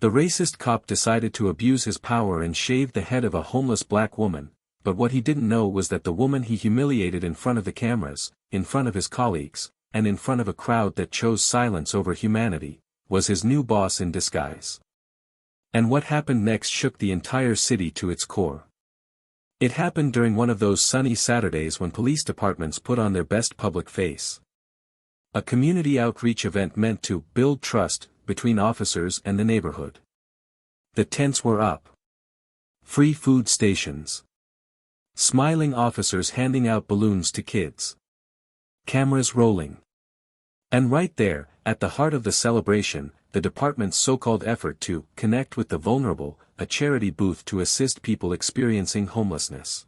The racist cop decided to abuse his power and shave the head of a homeless black woman, but what he didn't know was that the woman he humiliated in front of the cameras, in front of his colleagues, and in front of a crowd that chose silence over humanity, was his new boss in disguise. And what happened next shook the entire city to its core. It happened during one of those sunny Saturdays when police departments put on their best public face. A community outreach event meant to build trust between officers and the neighborhood. The tents were up. Free food stations. Smiling officers handing out balloons to kids. Cameras rolling. And right there, at the heart of the celebration, the department's so-called effort to connect with the vulnerable, a charity booth to assist people experiencing homelessness.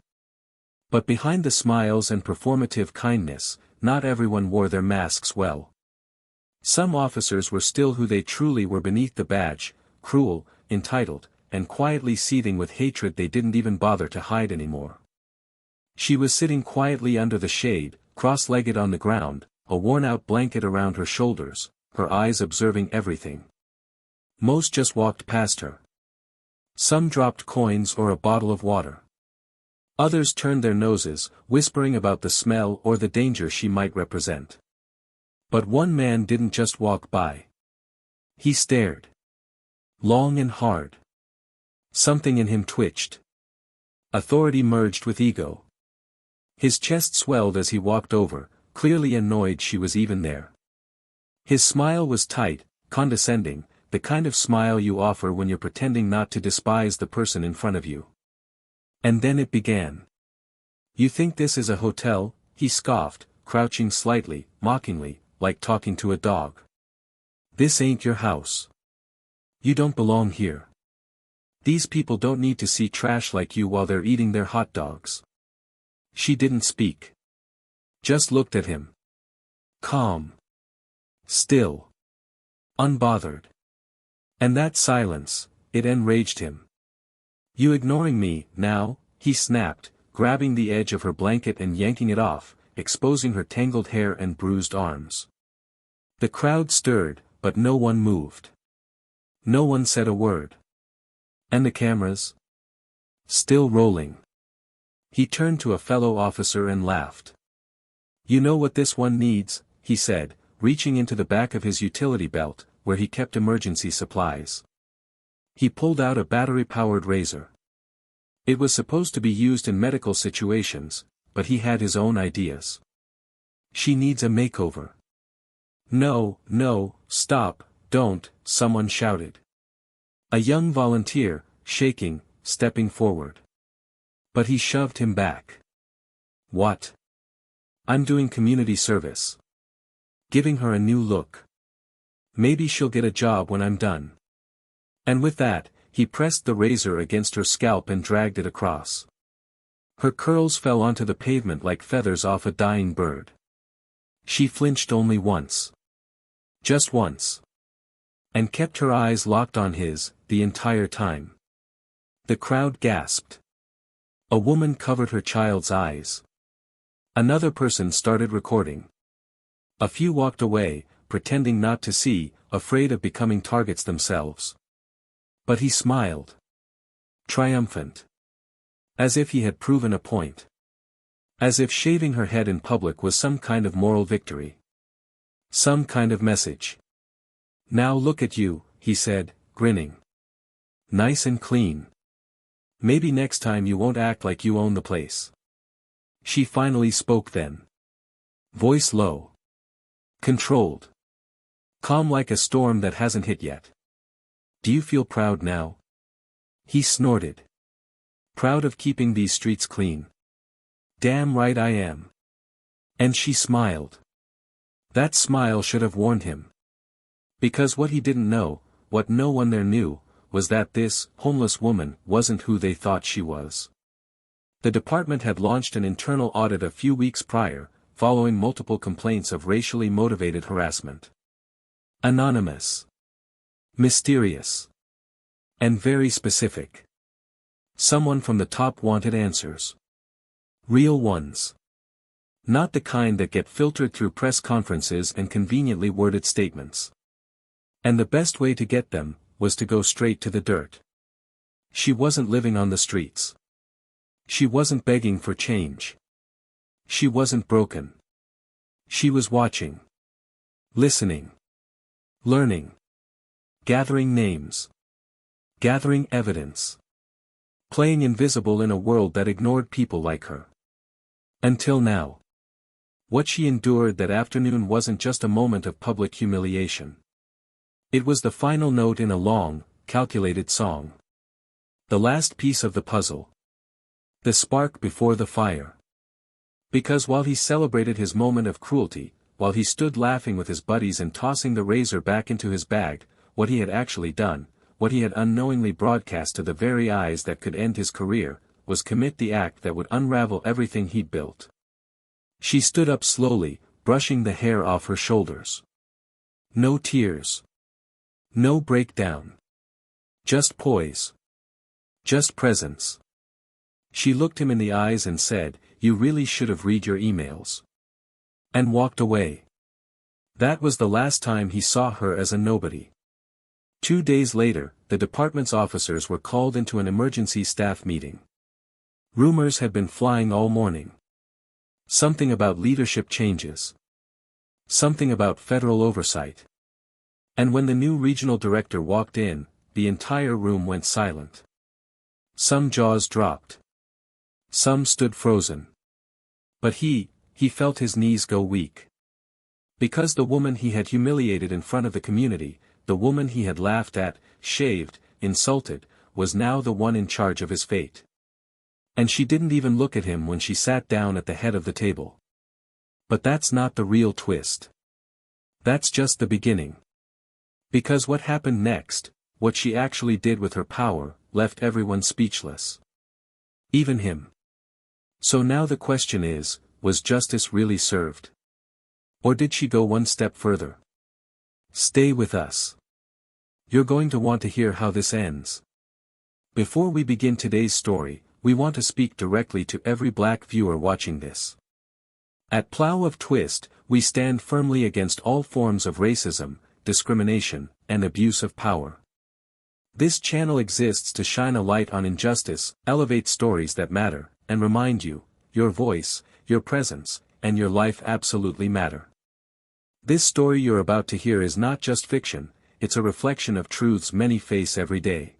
But behind the smiles and performative kindness, not everyone wore their masks well. Some officers were still who they truly were beneath the badge, cruel, entitled, and quietly seething with hatred they didn't even bother to hide anymore. She was sitting quietly under the shade, cross-legged on the ground, a worn-out blanket around her shoulders, her eyes observing everything. Most just walked past her. Some dropped coins or a bottle of water. Others turned their noses, whispering about the smell or the danger she might represent. But one man didn't just walk by. He stared. Long and hard. Something in him twitched. Authority merged with ego. His chest swelled as he walked over, clearly annoyed she was even there. His smile was tight, condescending, the kind of smile you offer when you're pretending not to despise the person in front of you. And then it began. "You think this is a hotel?" he scoffed, crouching slightly, mockingly, like talking to a dog. "This ain't your house. You don't belong here. These people don't need to see trash like you while they're eating their hot dogs." She didn't speak. Just looked at him. Calm. Still. Unbothered. And that silence, it enraged him. "You ignoring me, now?" he snapped, grabbing the edge of her blanket and yanking it off, exposing her tangled hair and bruised arms. The crowd stirred, but no one moved. No one said a word. And the cameras? Still rolling. He turned to a fellow officer and laughed. "You know what this one needs," he said, reaching into the back of his utility belt, where he kept emergency supplies. He pulled out a battery-powered razor. It was supposed to be used in medical situations, but he had his own ideas. "She needs a makeover." "No, no, stop, don't," someone shouted. A young volunteer, shaking, stepping forward. But he shoved him back. "What? I'm doing community service. Giving her a new look. Maybe she'll get a job when I'm done." And with that, he pressed the razor against her scalp and dragged it across. Her curls fell onto the pavement like feathers off a dying bird. She flinched only once. Just once. And kept her eyes locked on his, the entire time. The crowd gasped. A woman covered her child's eyes. Another person started recording. A few walked away, pretending not to see, afraid of becoming targets themselves. But he smiled. Triumphant. As if he had proven a point. As if shaving her head in public was some kind of moral victory. Some kind of message. "Now look at you," he said, grinning. "Nice and clean. Maybe next time you won't act like you own the place." She finally spoke then. Voice low. Controlled. Calm like a storm that hasn't hit yet. "Do you feel proud now?" He snorted. "Proud of keeping these streets clean?" "Damn right I am." And she smiled. That smile should have warned him. Because what he didn't know, what no one there knew, was that this homeless woman wasn't who they thought she was. The department had launched an internal audit a few weeks prior, following multiple complaints of racially motivated harassment. Anonymous. Mysterious. And very specific. Someone from the top wanted answers. Real ones. Not the kind that get filtered through press conferences and conveniently worded statements. And the best way to get them was to go straight to the dirt. She wasn't living on the streets. She wasn't begging for change. She wasn't broken. She was watching. Listening. Learning. Gathering names. Gathering evidence. Playing invisible in a world that ignored people like her. Until now. What she endured that afternoon wasn't just a moment of public humiliation. It was the final note in a long, calculated song. The last piece of the puzzle. The spark before the fire. Because while he celebrated his moment of cruelty, while he stood laughing with his buddies and tossing the razor back into his bag, what he had actually done, what he had unknowingly broadcast to the very eyes that could end his career, was commit the act that would unravel everything he'd built. She stood up slowly, brushing the hair off her shoulders. No tears. No breakdown. Just poise. Just presence. She looked him in the eyes and said, "You really should have read your emails." And walked away. That was the last time he saw her as a nobody. 2 days later, the department's officers were called into an emergency staff meeting. Rumors had been flying all morning. Something about leadership changes. Something about federal oversight. And when the new regional director walked in, the entire room went silent. Some jaws dropped. Some stood frozen. But he felt his knees go weak. Because the woman he had humiliated in front of the community, the woman he had laughed at, shaved, insulted, was now the one in charge of his fate. And she didn't even look at him when she sat down at the head of the table. But that's not the real twist. That's just the beginning. Because what happened next, what she actually did with her power, left everyone speechless. Even him. So now the question is, was justice really served? Or did she go one step further? Stay with us. You're going to want to hear how this ends. Before we begin today's story, we want to speak directly to every black viewer watching this. At Plow of Twist, we stand firmly against all forms of racism, discrimination, and abuse of power. This channel exists to shine a light on injustice, elevate stories that matter, and remind you, your voice, your presence, and your life absolutely matter. This story you're about to hear is not just fiction, it's a reflection of truths many face every day.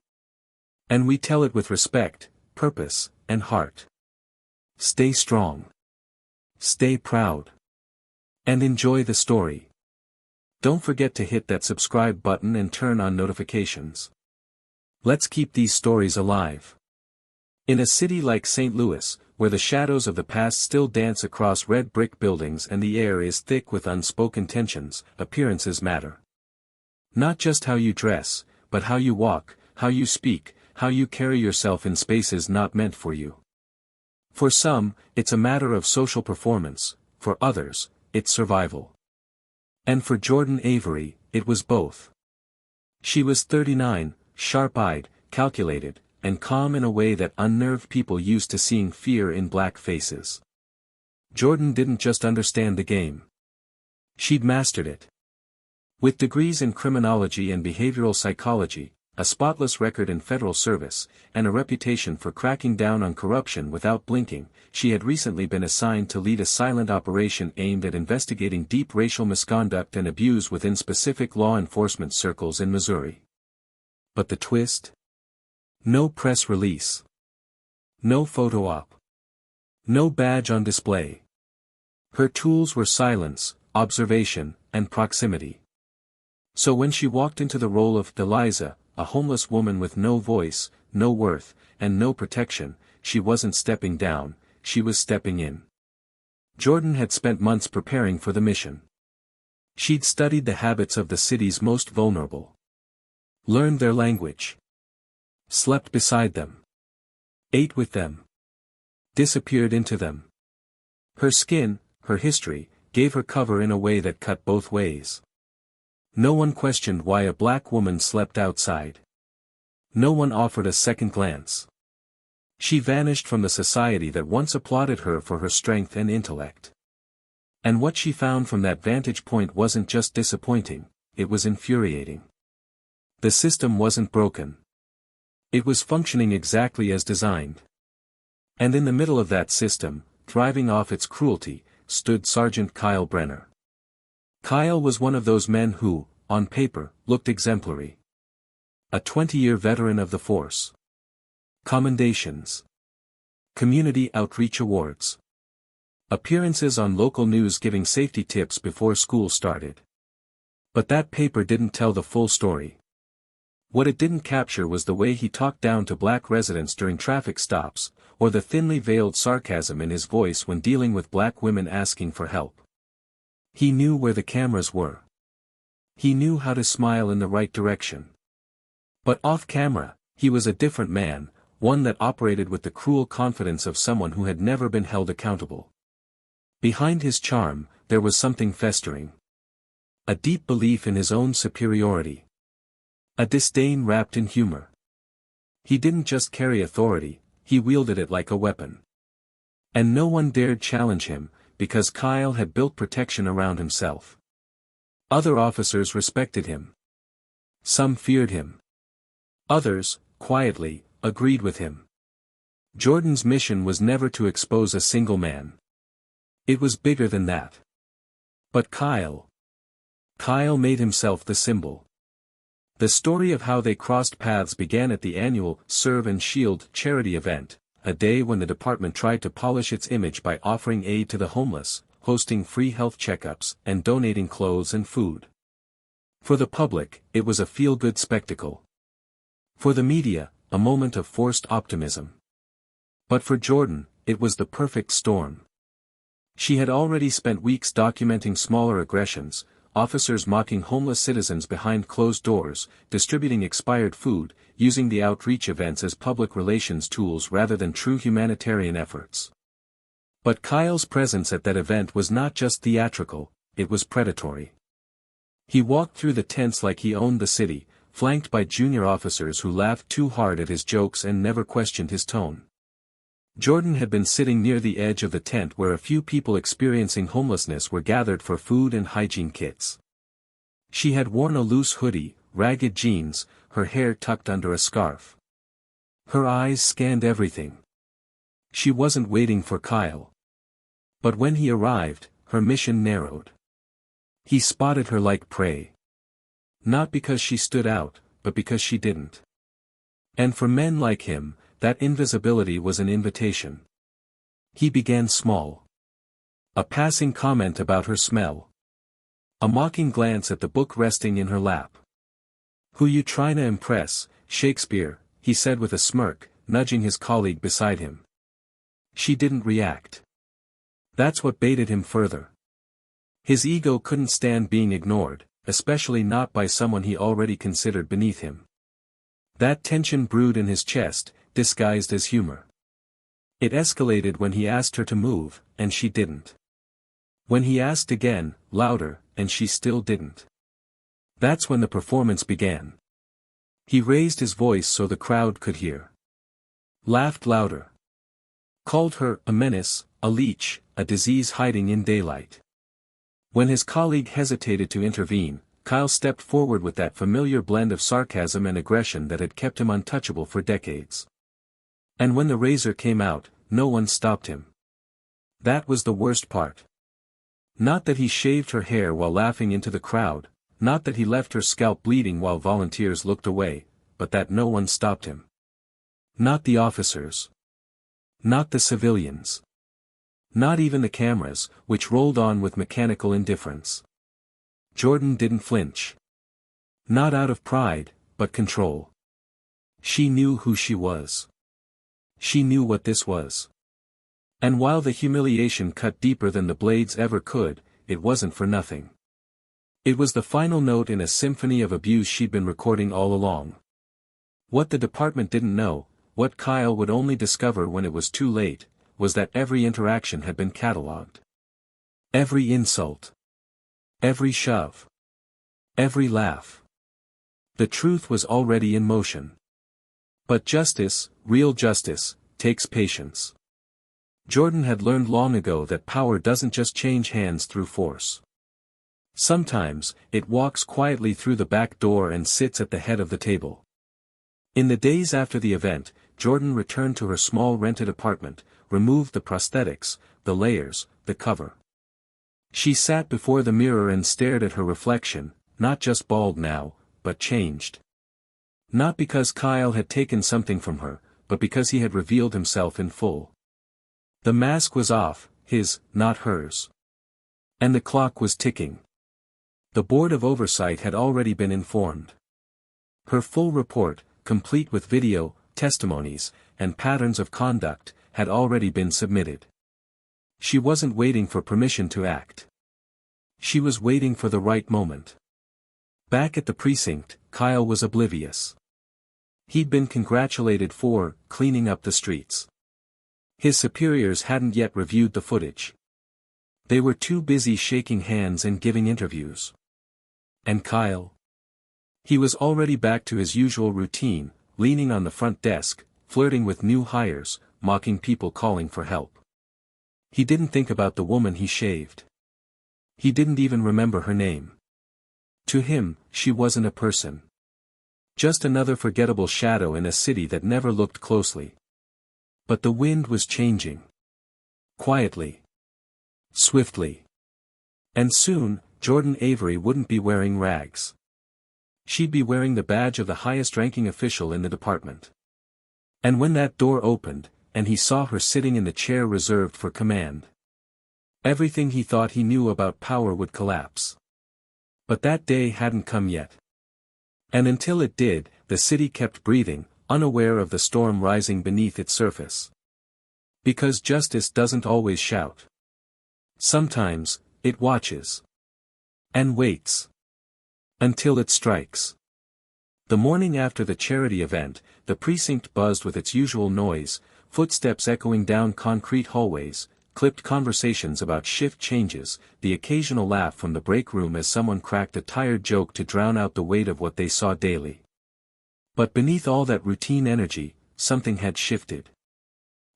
And we tell it with respect, purpose, and heart. Stay strong. Stay proud. And enjoy the story. Don't forget to hit that subscribe button and turn on notifications. Let's keep these stories alive. In a city like St. Louis, where the shadows of the past still dance across red brick buildings and the air is thick with unspoken tensions, appearances matter. Not just how you dress, but how you walk, how you speak, how you carry yourself in spaces not meant for you. For some, it's a matter of social performance, for others, it's survival. And for Jordan Avery, it was both. She was 39, sharp-eyed, calculated, and calm in a way that unnerved people used to seeing fear in black faces. Jordan didn't just understand the game. She'd mastered it. With degrees in criminology and behavioral psychology, a spotless record in federal service, and a reputation for cracking down on corruption without blinking, she had recently been assigned to lead a silent operation aimed at investigating deep racial misconduct and abuse within specific law enforcement circles in Missouri. But the twist? No press release. No photo op. No badge on display. Her tools were silence, observation, and proximity. So when she walked into the role of Eliza, a homeless woman with no voice, no worth, and no protection, she wasn't stepping down, she was stepping in. Jordan had spent months preparing for the mission. She'd studied the habits of the city's most vulnerable. Learned their language. Slept beside them. Ate with them. Disappeared into them. Her skin, her history, gave her cover in a way that cut both ways. No one questioned why a black woman slept outside. No one offered a second glance. She vanished from the society that once applauded her for her strength and intellect. And what she found from that vantage point wasn't just disappointing, it was infuriating. The system wasn't broken. It was functioning exactly as designed. And in the middle of that system, thriving off its cruelty, stood Sergeant Kyle Brenner. Kyle was one of those men who, on paper, looked exemplary. A 20-year veteran of the force. Commendations. Community outreach awards. Appearances on local news giving safety tips before school started. But that paper didn't tell the full story. What it didn't capture was the way he talked down to black residents during traffic stops, or the thinly veiled sarcasm in his voice when dealing with black women asking for help. He knew where the cameras were. He knew how to smile in the right direction. But off-camera, he was a different man, one that operated with the cruel confidence of someone who had never been held accountable. Behind his charm, there was something festering. A deep belief in his own superiority. A disdain wrapped in humor. He didn't just carry authority, he wielded it like a weapon. And no one dared challenge him, because Kyle had built protection around himself. Other officers respected him. Some feared him. Others, quietly, agreed with him. Jordan's mission was never to expose a single man. It was bigger than that. But Kyle made himself the symbol. The story of how they crossed paths began at the annual Serve and Shield charity event, a day when the department tried to polish its image by offering aid to the homeless, hosting free health checkups, and donating clothes and food. For the public, it was a feel-good spectacle. For the media, a moment of forced optimism. But for Jordan, it was the perfect storm. She had already spent weeks documenting smaller aggressions, officers mocking homeless citizens behind closed doors, distributing expired food, using the outreach events as public relations tools rather than true humanitarian efforts. But Kyle's presence at that event was not just theatrical, it was predatory. He walked through the tents like he owned the city, flanked by junior officers who laughed too hard at his jokes and never questioned his tone. Jordan had been sitting near the edge of the tent where a few people experiencing homelessness were gathered for food and hygiene kits. She had worn a loose hoodie, ragged jeans, her hair tucked under a scarf. Her eyes scanned everything. She wasn't waiting for Kyle. But when he arrived, her mission narrowed. He spotted her like prey. Not because she stood out, but because she didn't. And for men like him, that invisibility was an invitation. He began small. A passing comment about her smell. A mocking glance at the book resting in her lap. "Who you trying to impress, Shakespeare?" he said with a smirk, nudging his colleague beside him. She didn't react. That's what baited him further. His ego couldn't stand being ignored, especially not by someone he already considered beneath him. That tension brewed in his chest, disguised as humor. It escalated when he asked her to move, and she didn't. When he asked again, louder, and she still didn't. That's when the performance began. He raised his voice so the crowd could hear. Laughed louder. Called her a menace, a leech, a disease hiding in daylight. When his colleague hesitated to intervene, Kyle stepped forward with that familiar blend of sarcasm and aggression that had kept him untouchable for decades. And when the razor came out, no one stopped him. That was the worst part. Not that he shaved her hair while laughing into the crowd, not that he left her scalp bleeding while volunteers looked away, but that no one stopped him. Not the officers. Not the civilians. Not even the cameras, which rolled on with mechanical indifference. Jordan didn't flinch. Not out of pride, but control. She knew who she was. She knew what this was. And while the humiliation cut deeper than the blades ever could, it wasn't for nothing. It was the final note in a symphony of abuse she'd been recording all along. What the department didn't know, what Kyle would only discover when it was too late, was that every interaction had been catalogued. Every insult. Every shove. Every laugh. The truth was already in motion. But justice, real justice, takes patience. Jordan had learned long ago that power doesn't just change hands through force. Sometimes, it walks quietly through the back door and sits at the head of the table. In the days after the event, Jordan returned to her small rented apartment, removed the prosthetics, the layers, the cover. She sat before the mirror and stared at her reflection, not just bald now, but changed. Not because Kyle had taken something from her, but because he had revealed himself in full. The mask was off, his, not hers. And the clock was ticking. The Board of Oversight had already been informed. Her full report, complete with video, testimonies, and patterns of conduct, had already been submitted. She wasn't waiting for permission to act. She was waiting for the right moment. Back at the precinct, Kyle was oblivious. He'd been congratulated for cleaning up the streets. His superiors hadn't yet reviewed the footage. They were too busy shaking hands and giving interviews. And Kyle? He was already back to his usual routine, leaning on the front desk, flirting with new hires, mocking people calling for help. He didn't think about the woman he shaved. He didn't even remember her name. To him, she wasn't a person. Just another forgettable shadow in a city that never looked closely. But the wind was changing. Quietly. Swiftly. And soon, Jordan Avery wouldn't be wearing rags. She'd be wearing the badge of the highest-ranking official in the department. And when that door opened, and he saw her sitting in the chair reserved for command, everything he thought he knew about power would collapse. But that day hadn't come yet. And until it did, the city kept breathing, unaware of the storm rising beneath its surface. Because justice doesn't always shout. Sometimes, it watches. And waits. Until it strikes. The morning after the charity event, the precinct buzzed with its usual noise, footsteps echoing down concrete hallways, clipped conversations about shift changes, the occasional laugh from the break room as someone cracked a tired joke to drown out the weight of what they saw daily. But beneath all that routine energy, something had shifted.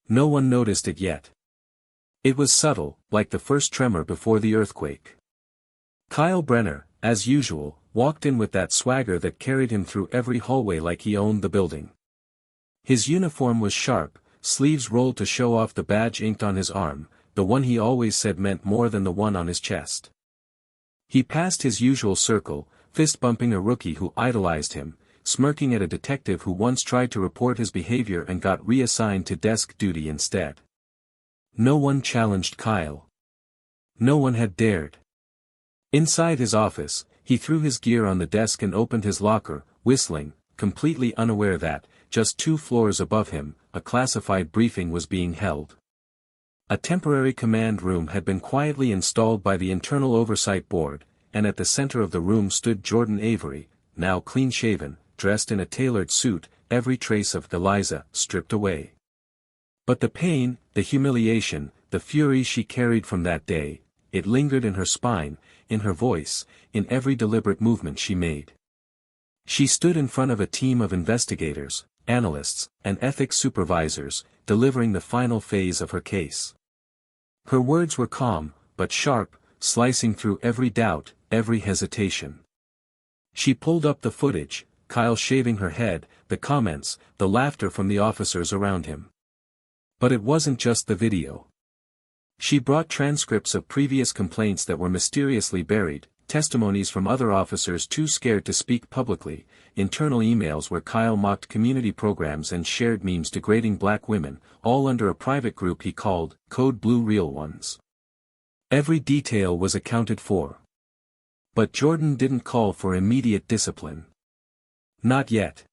No one noticed it yet. It was subtle, like the first tremor before the earthquake. Kyle Brenner, as usual, walked in with that swagger that carried him through every hallway like he owned the building. His uniform was sharp, sleeves rolled to show off the badge inked on his arm, the one he always said meant more than the one on his chest. He passed his usual circle, fist-bumping a rookie who idolized him, smirking at a detective who once tried to report his behavior and got reassigned to desk duty instead. No one challenged Kyle. No one had dared. Inside his office, he threw his gear on the desk and opened his locker, whistling, completely unaware that, just 2 floors above him, a classified briefing was being held. A temporary command room had been quietly installed by the Internal Oversight Board, and at the center of the room stood Jordan Avery, now clean-shaven, dressed in a tailored suit, every trace of Eliza stripped away. But the pain, the humiliation, the fury she carried from that day, it lingered in her spine, in her voice, in every deliberate movement she made. She stood in front of a team of investigators, analysts, and ethics supervisors, delivering the final phase of her case. Her words were calm, but sharp, slicing through every doubt, every hesitation. She pulled up the footage, Kyle shaving her head, the comments, the laughter from the officers around him. But it wasn't just the video. She brought transcripts of previous complaints that were mysteriously buried, testimonies from other officers too scared to speak publicly, internal emails where Kyle mocked community programs and shared memes degrading black women, all under a private group he called Code Blue Real Ones. Every detail was accounted for. But Jordan didn't call for immediate discipline. Not yet.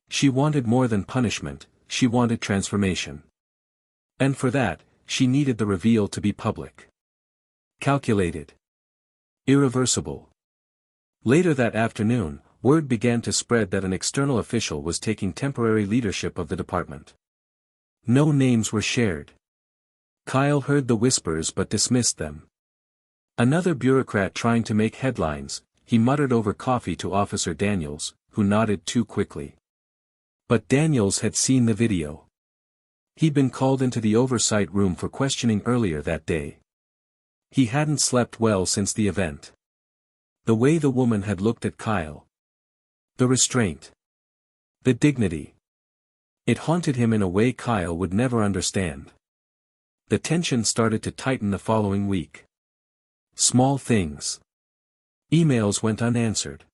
She wanted more than punishment, she wanted transformation. And for that, she needed the reveal to be public. Calculated. Irreversible. Later that afternoon, word began to spread that an external official was taking temporary leadership of the department. No names were shared. Kyle heard the whispers but dismissed them. Another bureaucrat trying to make headlines, he muttered over coffee to Officer Daniels, who nodded too quickly. But Daniels had seen the video. He'd been called into the oversight room for questioning earlier that day. He hadn't slept well since the event. The way the woman had looked at Kyle. The restraint. The dignity. It haunted him in a way Kyle would never understand. The tension started to tighten the following week. Small things. Emails went unanswered.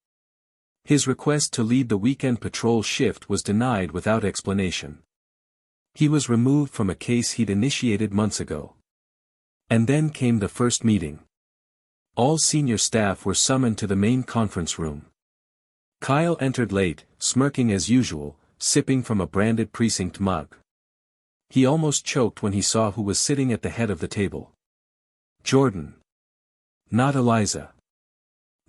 His request to lead the weekend patrol shift was denied without explanation. He was removed from a case he'd initiated months ago. And then came the first meeting. All senior staff were summoned to the main conference room. Kyle entered late, smirking as usual, sipping from a branded precinct mug. He almost choked when he saw who was sitting at the head of the table. Jordan. Not Eliza.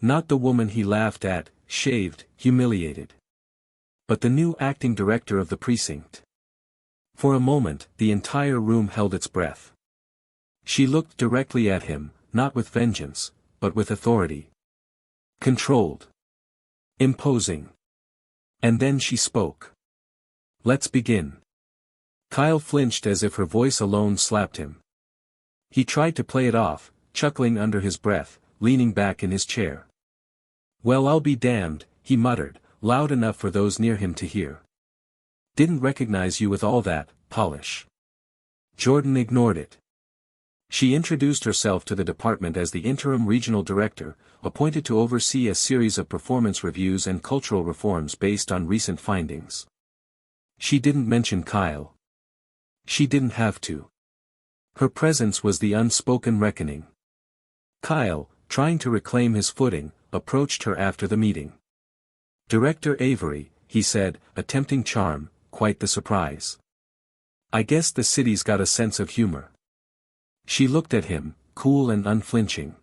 Not the woman he laughed at, shaved, humiliated. But the new acting director of the precinct. For a moment, the entire room held its breath. She looked directly at him, not with vengeance, but with authority. Controlled. Imposing. And then she spoke. Let's begin. Kyle flinched as if her voice alone slapped him. He tried to play it off, chuckling under his breath, leaning back in his chair. Well, I'll be damned, he muttered, loud enough for those near him to hear. Didn't recognize you with all that polish. Jordan ignored it. She introduced herself to the department as the interim regional director, appointed to oversee a series of performance reviews and cultural reforms based on recent findings. She didn't mention Kyle. She didn't have to. Her presence was the unspoken reckoning. Kyle, trying to reclaim his footing, approached her after the meeting. Director Avery, he said, attempting charm, quite the surprise. I guess the city's got a sense of humor. She looked at him, cool and unflinching.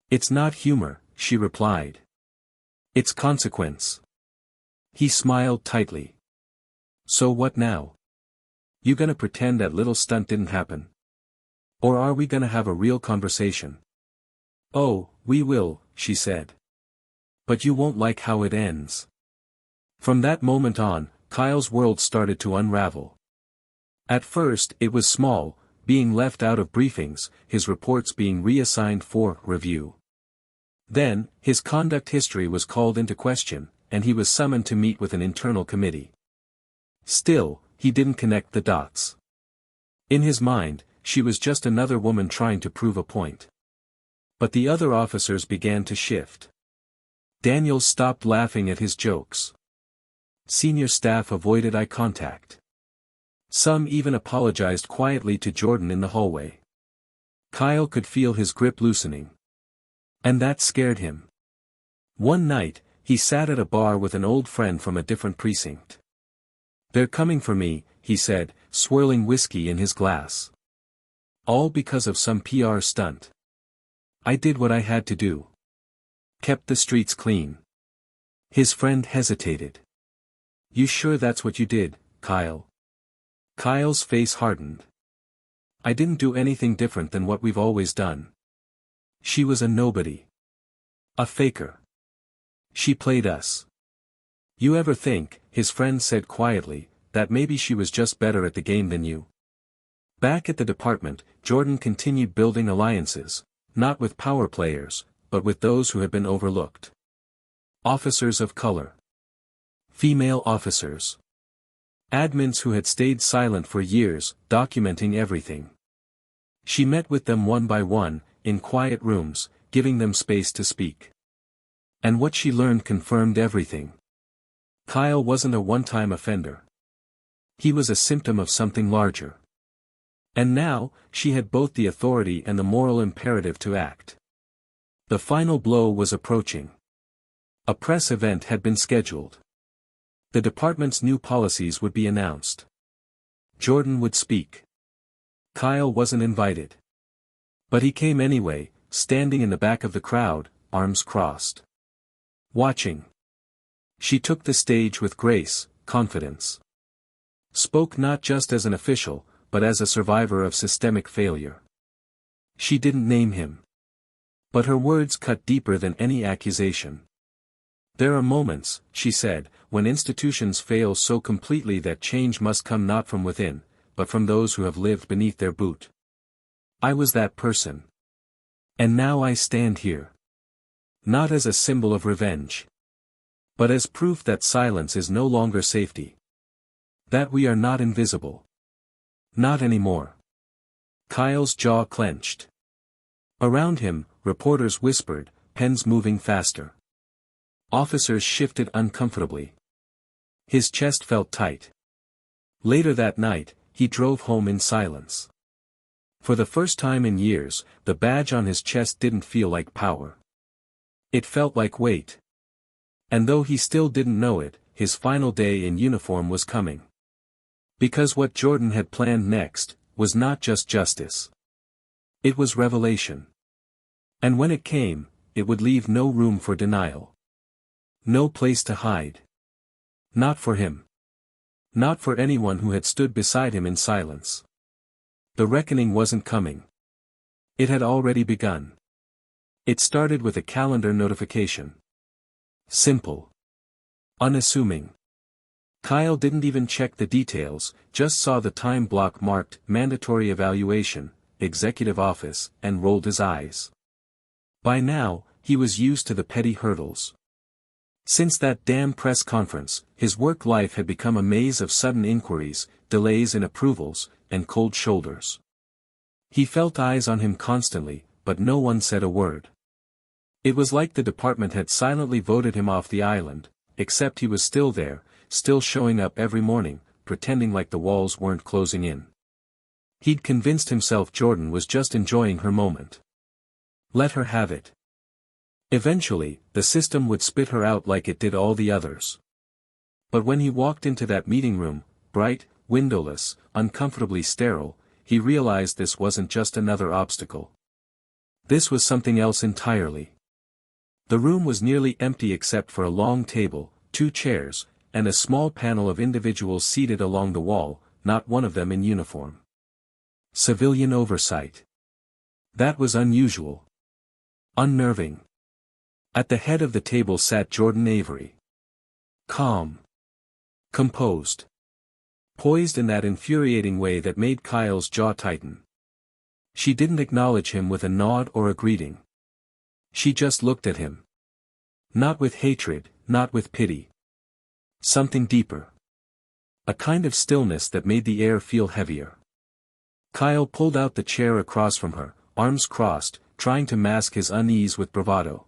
It's not humor, she replied. It's consequence. He smiled tightly. So what now? You gonna pretend that little stunt didn't happen? Or are we gonna have a real conversation? Oh, we will, she said. But you won't like how it ends. From that moment on, Kyle's world started to unravel. At first, it was small, being left out of briefings, his reports being reassigned for review. Then, his conduct history was called into question, and he was summoned to meet with an internal committee. Still, he didn't connect the dots. In his mind, she was just another woman trying to prove a point. But the other officers began to shift. Daniels stopped laughing at his jokes. Senior staff avoided eye contact. Some even apologized quietly to Jordan in the hallway. Kyle could feel his grip loosening. And that scared him. One night, he sat at a bar with an old friend from a different precinct. They're coming for me, he said, swirling whiskey in his glass. All because of some PR stunt. I did what I had to do. Kept the streets clean. His friend hesitated. You sure that's what you did, Kyle? Kyle's face hardened. I didn't do anything different than what we've always done. She was a nobody. A faker. She played us. You ever think, his friend said quietly, that maybe she was just better at the game than you? Back at the department, Jordan continued building alliances, not with power players, but with those who had been overlooked. Officers of color. Female officers. Admins who had stayed silent for years, documenting everything. She met with them one by one, in quiet rooms, giving them space to speak. And what she learned confirmed everything. Kyle wasn't a one-time offender. He was a symptom of something larger. And now, she had both the authority and the moral imperative to act. The final blow was approaching. A press event had been scheduled. The department's new policies would be announced. Jordan would speak. Kyle wasn't invited. But he came anyway, standing in the back of the crowd, arms crossed. Watching. She took the stage with grace, confidence. Spoke not just as an official, but as a survivor of systemic failure. She didn't name him. But her words cut deeper than any accusation. There are moments, she said, when institutions fail so completely that change must come not from within, but from those who have lived beneath their boot. I was that person. And now I stand here. Not as a symbol of revenge. But as proof that silence is no longer safety. That we are not invisible. Not anymore. Kyle's jaw clenched. Around him, reporters whispered, pens moving faster. Officers shifted uncomfortably. His chest felt tight. Later that night, he drove home in silence. For the first time in years, the badge on his chest didn't feel like power. It felt like weight. And though he still didn't know it, his final day in uniform was coming. Because what Jordan had planned next was not just justice. It was revelation. And when it came, it would leave no room for denial. No place to hide. Not for him. Not for anyone who had stood beside him in silence. The reckoning wasn't coming. It had already begun. It started with a calendar notification. Simple. Unassuming. Kyle didn't even check the details, just saw the time block marked mandatory evaluation, executive office, and rolled his eyes. By now, he was used to the petty hurdles. Since that damn press conference, his work life had become a maze of sudden inquiries, delays in approvals, and cold shoulders. He felt eyes on him constantly, but no one said a word. It was like the department had silently voted him off the island, except he was still there, still showing up every morning, pretending like the walls weren't closing in. He'd convinced himself Jordan was just enjoying her moment. Let her have it. Eventually, the system would spit her out like it did all the others. But when he walked into that meeting room, bright, windowless, uncomfortably sterile, he realized this wasn't just another obstacle. This was something else entirely. The room was nearly empty except for a long table, 2 chairs, and a small panel of individuals seated along the wall, not one of them in uniform. Civilian oversight. That was unusual. Unnerving. At the head of the table sat Jordan Avery. Calm. Composed. Poised in that infuriating way that made Kyle's jaw tighten. She didn't acknowledge him with a nod or a greeting. She just looked at him. Not with hatred, not with pity. Something deeper. A kind of stillness that made the air feel heavier. Kyle pulled out the chair across from her, arms crossed, trying to mask his unease with bravado.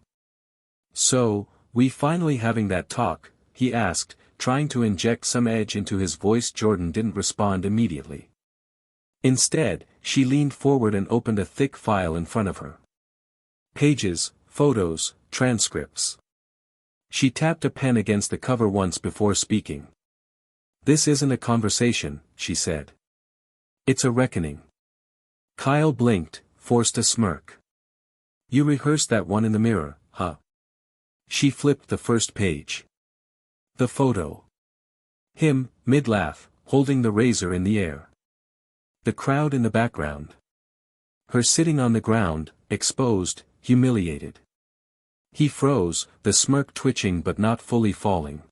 "So, we finally having that talk?" he asked, trying to inject some edge into his voice. Jordan didn't respond immediately. Instead, she leaned forward and opened a thick file in front of her. Pages, photos, transcripts. She tapped a pen against the cover once before speaking. "This isn't a conversation," she said. "It's a reckoning." Kyle blinked, forced a smirk. "You rehearsed that one in the mirror, huh?" She flipped the first page. The photo. Him, mid-laugh, holding the razor in the air. The crowd in the background. Her sitting on the ground, exposed, humiliated. He froze, the smirk twitching but not fully falling.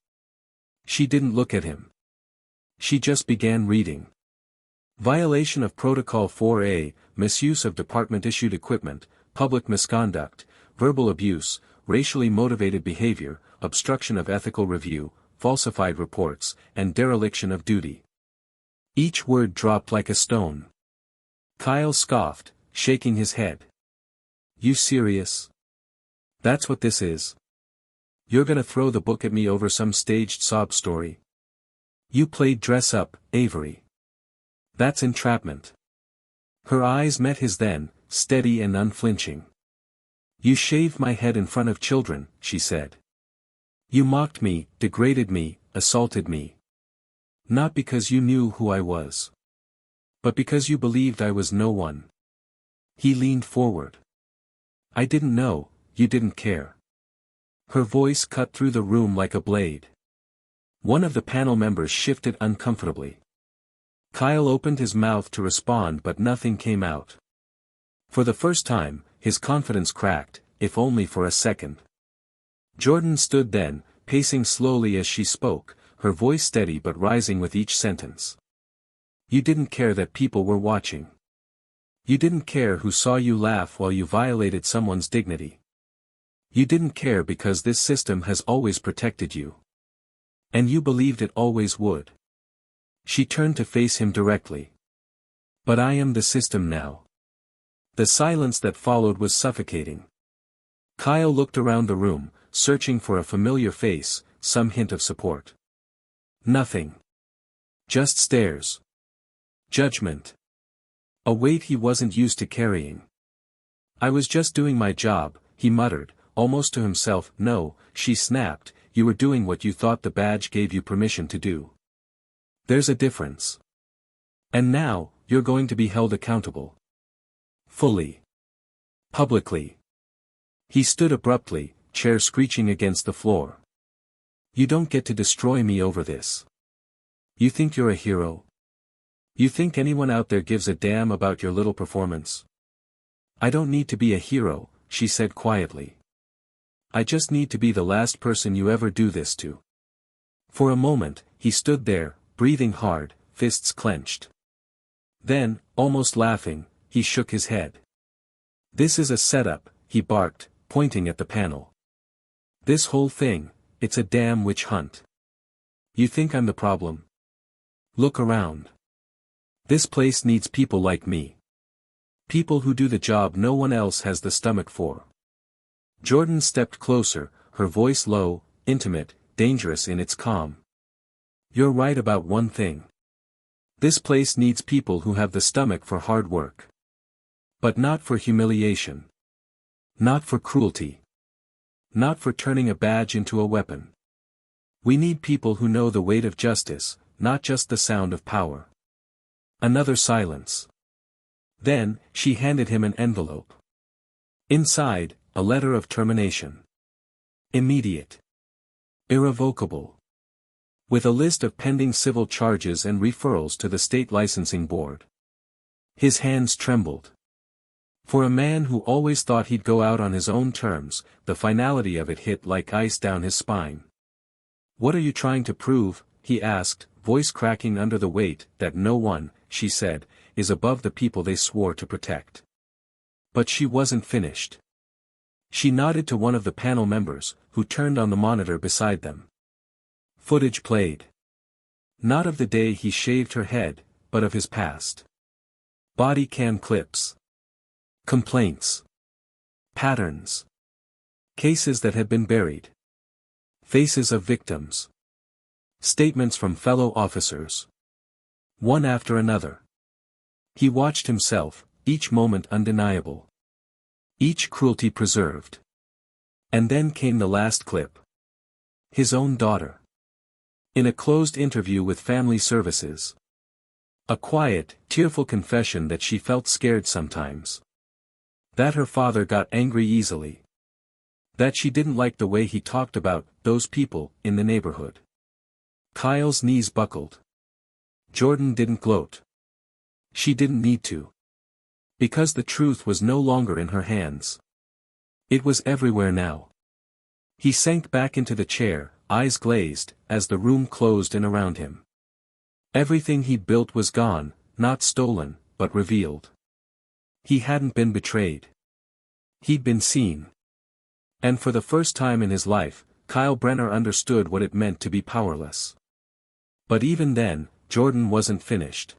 She didn't look at him. She just began reading. Violation of Protocol 4A, misuse of department-issued equipment, public misconduct, verbal abuse, racially motivated behavior, obstruction of ethical review, falsified reports, and dereliction of duty. Each word dropped like a stone. Kyle scoffed, shaking his head. "You serious? That's what this is? You're gonna throw the book at me over some staged sob story? You played dress up, Avery. That's entrapment." Her eyes met his then, steady and unflinching. "You shaved my head in front of children," she said. "You mocked me, degraded me, assaulted me. Not because you knew who I was. But because you believed I was no one." He leaned forward. "I didn't know, you didn't care." Her voice cut through the room like a blade. One of the panel members shifted uncomfortably. Kyle opened his mouth to respond but nothing came out. For the first time, his confidence cracked, if only for a second. Jordan stood then, pacing slowly as she spoke, her voice steady but rising with each sentence. "You didn't care that people were watching. You didn't care who saw you laugh while you violated someone's dignity. You didn't care because this system has always protected you. And you believed it always would. She turned to face him directly. But I am the system now. The silence that followed was suffocating. Kyle looked around the room, searching for a familiar face, some hint of support. Nothing. Just stares. Judgment. A weight he wasn't used to carrying. I was just doing my job, he muttered, almost to himself. No, she snapped, you were doing what you thought the badge gave you permission to do. There's a difference. And now, you're going to be held accountable. Fully. Publicly. He stood abruptly, chair screeching against the floor. You don't get to destroy me over this. You think you're a hero? You think anyone out there gives a damn about your little performance? I don't need to be a hero, she said quietly. I just need to be the last person you ever do this to. For a moment, he stood there, breathing hard, fists clenched. Then, almost laughing, he shook his head. This is a setup, he barked, pointing at the panel. This whole thing, it's a damn witch hunt. You think I'm the problem? Look around. This place needs people like me. People who do the job no one else has the stomach for. Jordan stepped closer, her voice low, intimate, dangerous in its calm. You're right about one thing. This place needs people who have the stomach for hard work. But not for humiliation. Not for cruelty. Not for turning a badge into a weapon. We need people who know the weight of justice, not just the sound of power. Another silence. Then, she handed him an envelope. Inside, a letter of termination. Immediate. Irrevocable. With a list of pending civil charges and referrals to the state licensing board. His hands trembled. For a man who always thought he'd go out on his own terms, the finality of it hit like ice down his spine. What are you trying to prove? He asked, voice cracking under the weight. That no one, she said, is above the people they swore to protect. But she wasn't finished. She nodded to one of the panel members, who turned on the monitor beside them. Footage played. Not of the day he shaved her head, but of his past. Body cam clips. Complaints. Patterns. Cases that had been buried. Faces of victims. Statements from fellow officers. One after another. He watched himself, each moment undeniable. Each cruelty preserved. And then came the last clip. His own daughter. In a closed interview with Family Services. A quiet, tearful confession that she felt scared sometimes. That her father got angry easily. That she didn't like the way he talked about those people in the neighborhood. Kyle's knees buckled. Jordan didn't gloat. She didn't need to. Because the truth was no longer in her hands. It was everywhere now. He sank back into the chair, eyes glazed, as the room closed in around him. Everything he'd built was gone, not stolen, but revealed. He hadn't been betrayed. He'd been seen. And for the first time in his life, Kyle Brenner understood what it meant to be powerless. But even then, Jordan wasn't finished.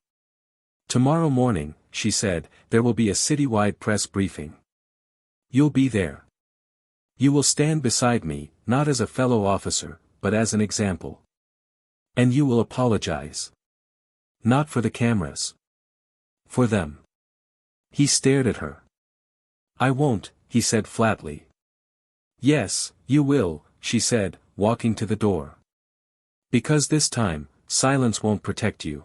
Tomorrow morning, she said, there will be a citywide press briefing. You'll be there. You will stand beside me, not as a fellow officer, but as an example. And you will apologize. Not for the cameras. For them. He stared at her. I won't, he said flatly. Yes, you will, she said, walking to the door. Because this time, silence won't protect you.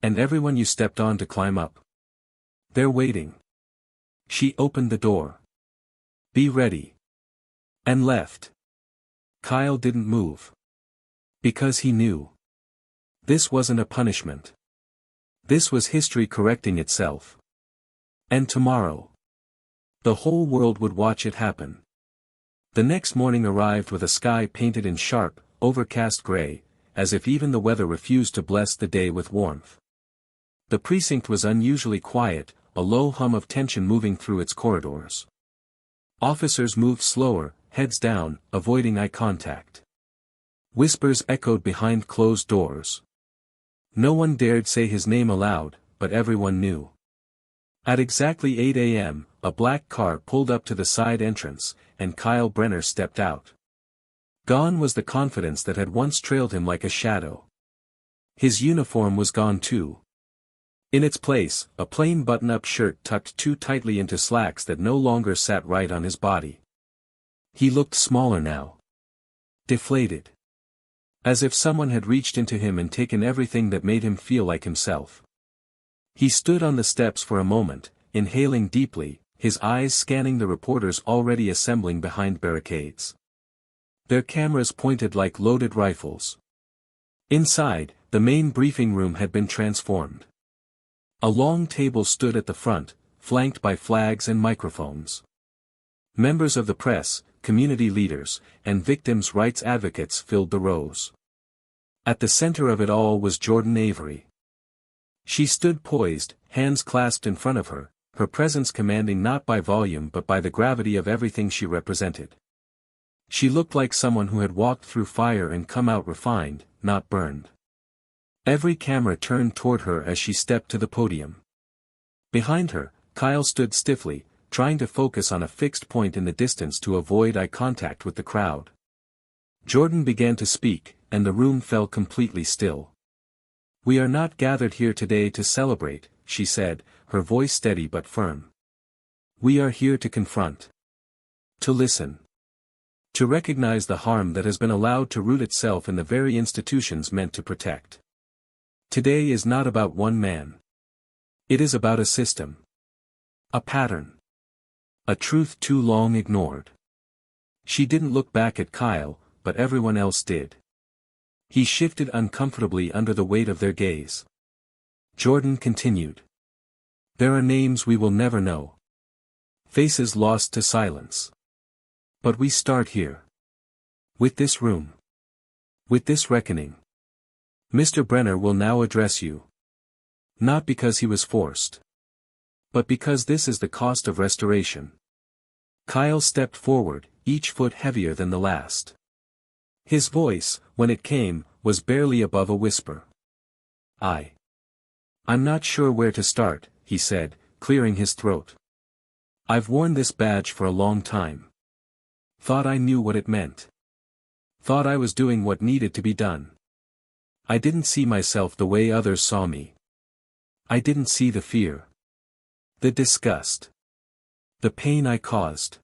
And everyone you stepped on to climb up. They're waiting. She opened the door. Be ready. And left. Kyle didn't move. Because he knew. This wasn't a punishment. This was history correcting itself. And tomorrow. The whole world would watch it happen. The next morning arrived with a sky painted in sharp, overcast gray, as if even the weather refused to bless the day with warmth. The precinct was unusually quiet, a low hum of tension moving through its corridors. Officers moved slower, heads down, avoiding eye contact. Whispers echoed behind closed doors. No one dared say his name aloud, but everyone knew. At exactly 8 a.m., a black car pulled up to the side entrance, and Kyle Brenner stepped out. Gone was the confidence that had once trailed him like a shadow. His uniform was gone too. In its place, a plain button-up shirt tucked too tightly into slacks that no longer sat right on his body. He looked smaller now. Deflated. As if someone had reached into him and taken everything that made him feel like himself. He stood on the steps for a moment, inhaling deeply, his eyes scanning the reporters already assembling behind barricades. Their cameras pointed like loaded rifles. Inside, the main briefing room had been transformed. A long table stood at the front, flanked by flags and microphones. Members of the press, community leaders, and victims' rights advocates filled the rows. At the center of it all was Jordan Avery. She stood poised, hands clasped in front of her, her presence commanding not by volume but by the gravity of everything she represented. She looked like someone who had walked through fire and come out refined, not burned. Every camera turned toward her as she stepped to the podium. Behind her, Kyle stood stiffly, trying to focus on a fixed point in the distance to avoid eye contact with the crowd. Jordan began to speak, and the room fell completely still. "We are not gathered here today to celebrate," she said, her voice steady but firm. "We are here to confront. To listen. To recognize the harm that has been allowed to root itself in the very institutions meant to protect. Today is not about one man. It is about a system. A pattern. A truth too long ignored." She didn't look back at Kyle, but everyone else did. He shifted uncomfortably under the weight of their gaze. Jordan continued. "There are names we will never know. Faces lost to silence. But we start here. With this room. With this reckoning. Mr. Brenner will now address you. Not because he was forced. But because this is the cost of restoration." Kyle stepped forward, each foot heavier than the last. His voice, when it came, was barely above a whisper. I'm not sure where to start," he said, clearing his throat. "I've worn this badge for a long time. Thought I knew what it meant. Thought I was doing what needed to be done. I didn't see myself the way others saw me. I didn't see the fear. The disgust. The pain I caused."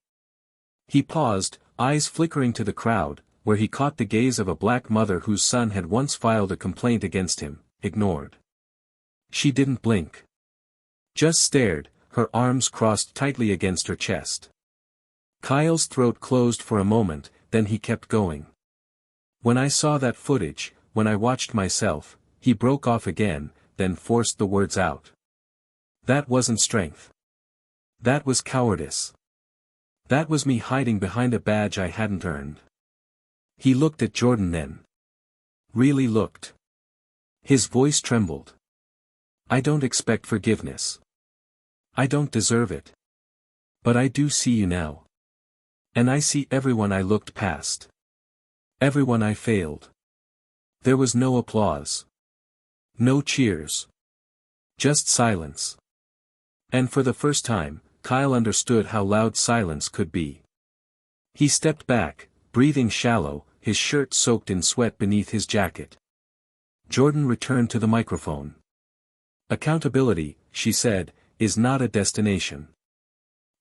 He paused, eyes flickering to the crowd, where he caught the gaze of a black mother whose son had once filed a complaint against him, ignored. She didn't blink. Just stared, her arms crossed tightly against her chest. Kyle's throat closed for a moment, then he kept going. "When I saw that footage, when I watched myself," he broke off again, then forced the words out. "That wasn't strength. That was cowardice. That was me hiding behind a badge I hadn't earned." He looked at Jordan then. Really looked. His voice trembled. "I don't expect forgiveness. I don't deserve it. But I do see you now. And I see everyone I looked past. Everyone I failed. There was no applause. No cheers. Just silence." And for the first time, Kyle understood how loud silence could be. He stepped back, breathing shallow, his shirt soaked in sweat beneath his jacket. Jordan returned to the microphone. "Accountability," she said, "is not a destination.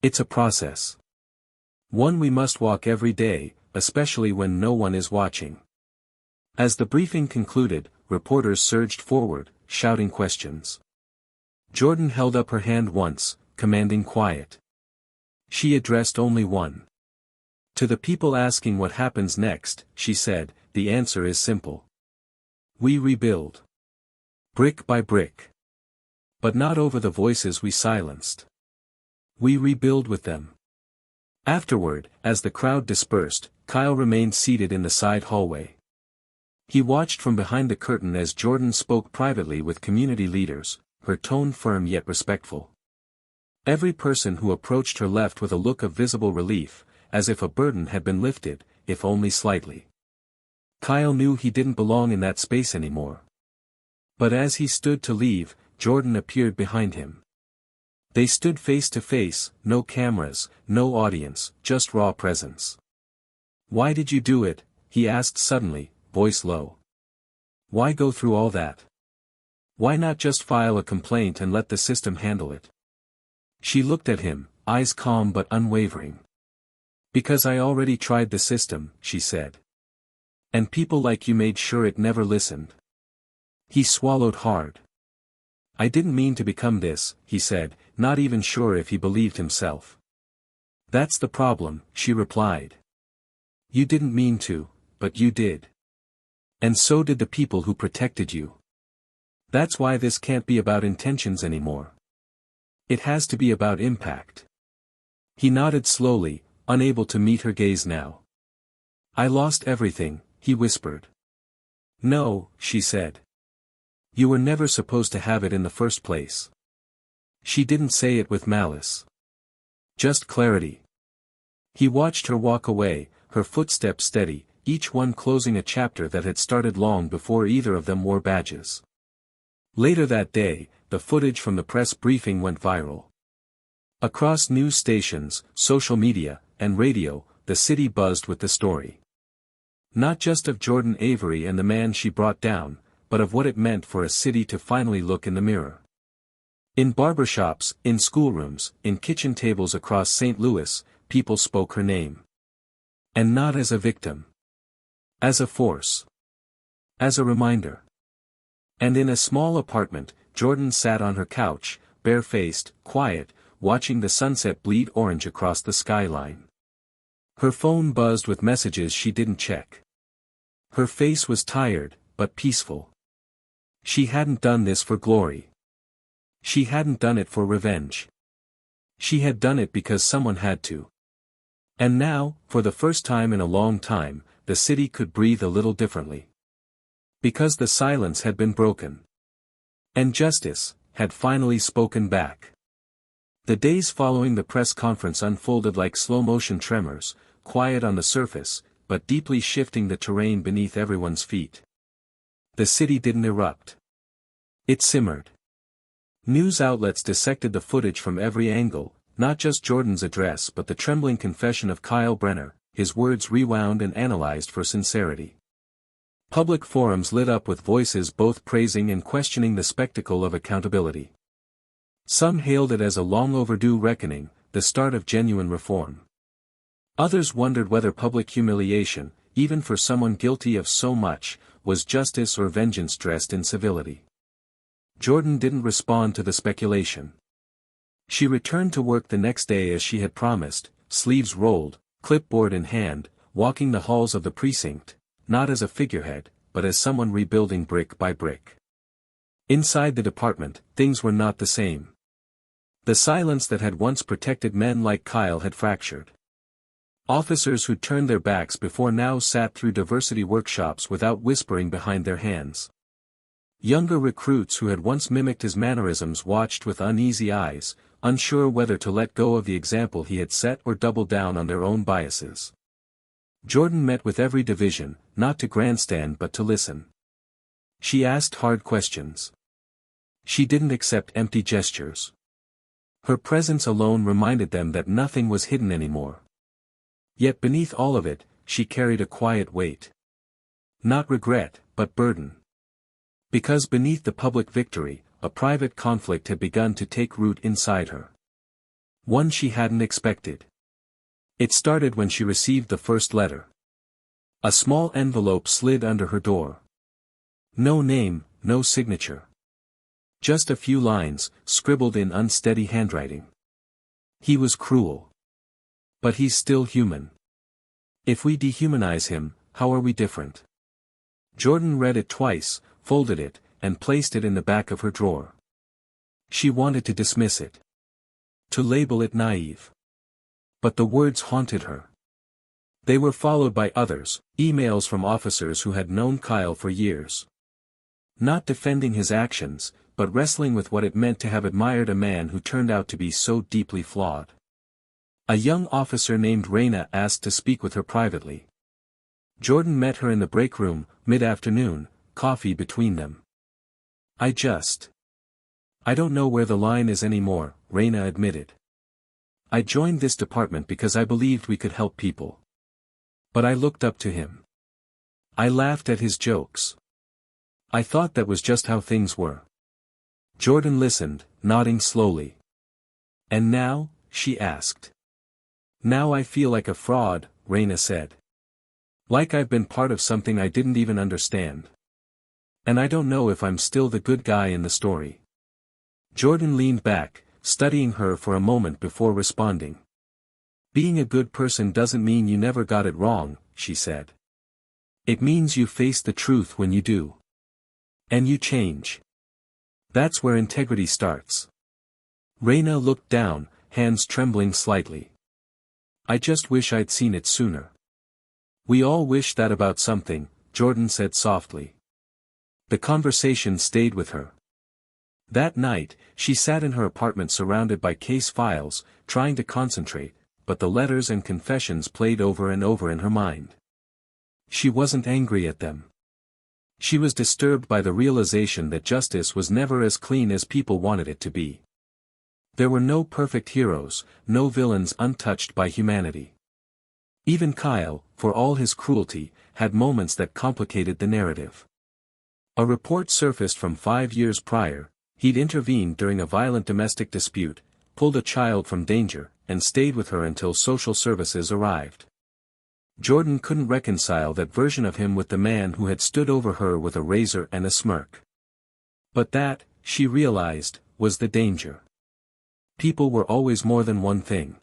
It's a process. One we must walk every day, especially when no one is watching." As the briefing concluded, reporters surged forward, shouting questions. Jordan held up her hand once, commanding quiet. She addressed only one. "To the people asking what happens next," she said, "the answer is simple. We rebuild. Brick by brick. But not over the voices we silenced. We rebuild with them." Afterward, as the crowd dispersed, Kyle remained seated in the side hallway. He watched from behind the curtain as Jordan spoke privately with community leaders, her tone firm yet respectful. Every person who approached her left with a look of visible relief, as if a burden had been lifted, if only slightly. Kyle knew he didn't belong in that space anymore. But as he stood to leave, Jordan appeared behind him. They stood face to face, no cameras, no audience, just raw presence. "Why did you do it?" he asked suddenly, voice low. "Why go through all that? Why not just file a complaint and let the system handle it?" She looked at him, eyes calm but unwavering. "Because I already tried the system," she said. "And people like you made sure it never listened." He swallowed hard. "I didn't mean to become this," he said, not even sure if he believed himself. "That's the problem," she replied. "You didn't mean to, but you did. And so did the people who protected you. That's why this can't be about intentions anymore. It has to be about impact." He nodded slowly, unable to meet her gaze now. "I lost everything," he whispered. "No," she said. "You were never supposed to have it in the first place." She didn't say it with malice. Just clarity. He watched her walk away, her footsteps steady, each one closing a chapter that had started long before either of them wore badges. Later that day, the footage from the press briefing went viral. Across news stations, social media, and radio, the city buzzed with the story. Not just of Jordan Avery and the man she brought down, but of what it meant for a city to finally look in the mirror. In barbershops, in schoolrooms, in kitchen tables across St. Louis, people spoke her name. And not as a victim. As a force. As a reminder. And in a small apartment, Jordan sat on her couch, bare-faced, quiet, watching the sunset bleed orange across the skyline. Her phone buzzed with messages she didn't check. Her face was tired, but peaceful. She hadn't done this for glory. She hadn't done it for revenge. She had done it because someone had to. And now, for the first time in a long time, the city could breathe a little differently. Because the silence had been broken. And justice had finally spoken back. The days following the press conference unfolded like slow-motion tremors, quiet on the surface, but deeply shifting the terrain beneath everyone's feet. The city didn't erupt. It simmered. News outlets dissected the footage from every angle, not just Jordan's address but the trembling confession of Kyle Brenner, his words rewound and analyzed for sincerity. Public forums lit up with voices both praising and questioning the spectacle of accountability. Some hailed it as a long-overdue reckoning, the start of genuine reform. Others wondered whether public humiliation, even for someone guilty of so much, was justice or vengeance dressed in civility. Jordan didn't respond to the speculation. She returned to work the next day as she had promised, sleeves rolled, clipboard in hand, walking the halls of the precinct, not as a figurehead, but as someone rebuilding brick by brick. Inside the department, things were not the same. The silence that had once protected men like Kyle had fractured. Officers who turned their backs before now sat through diversity workshops without whispering behind their hands. Younger recruits who had once mimicked his mannerisms watched with uneasy eyes, unsure whether to let go of the example he had set or double down on their own biases. Jordan met with every division, not to grandstand but to listen. She asked hard questions. She didn't accept empty gestures. Her presence alone reminded them that nothing was hidden anymore. Yet beneath all of it, she carried a quiet weight. Not regret, but burden. Because beneath the public victory, a private conflict had begun to take root inside her. One she hadn't expected. It started when she received the first letter. A small envelope slid under her door. No name, no signature. Just a few lines, scribbled in unsteady handwriting. He was cruel. But he's still human. If we dehumanize him, how are we different? Jordan read it twice, folded it, and placed it in the back of her drawer. She wanted to dismiss it. To label it naive. But the words haunted her. They were followed by others, emails from officers who had known Kyle for years. Not defending his actions, but wrestling with what it meant to have admired a man who turned out to be so deeply flawed. A young officer named Raina asked to speak with her privately. Jordan met her in the break room, mid-afternoon, coffee between them. I don't know where the line is anymore, Raina admitted. I joined this department because I believed we could help people. But I looked up to him. I laughed at his jokes. I thought that was just how things were. Jordan listened, nodding slowly. And now, she asked. Now I feel like a fraud, Raina said. Like I've been part of something I didn't even understand. And I don't know if I'm still the good guy in the story. Jordan leaned back, studying her for a moment before responding. Being a good person doesn't mean you never got it wrong, she said. It means you face the truth when you do. And you change. That's where integrity starts. Raina looked down, hands trembling slightly. I just wish I'd seen it sooner. We all wish that about something, Jordan said softly. The conversation stayed with her. That night, she sat in her apartment surrounded by case files, trying to concentrate, but the letters and confessions played over and over in her mind. She wasn't angry at them. She was disturbed by the realization that justice was never as clean as people wanted it to be. There were no perfect heroes, no villains untouched by humanity. Even Kyle, for all his cruelty, had moments that complicated the narrative. A report surfaced from 5 years prior. He'd intervened during a violent domestic dispute, pulled a child from danger, and stayed with her until social services arrived. Jordan couldn't reconcile that version of him with the man who had stood over her with a razor and a smirk. But that, she realized, was the danger. People were always more than one thing.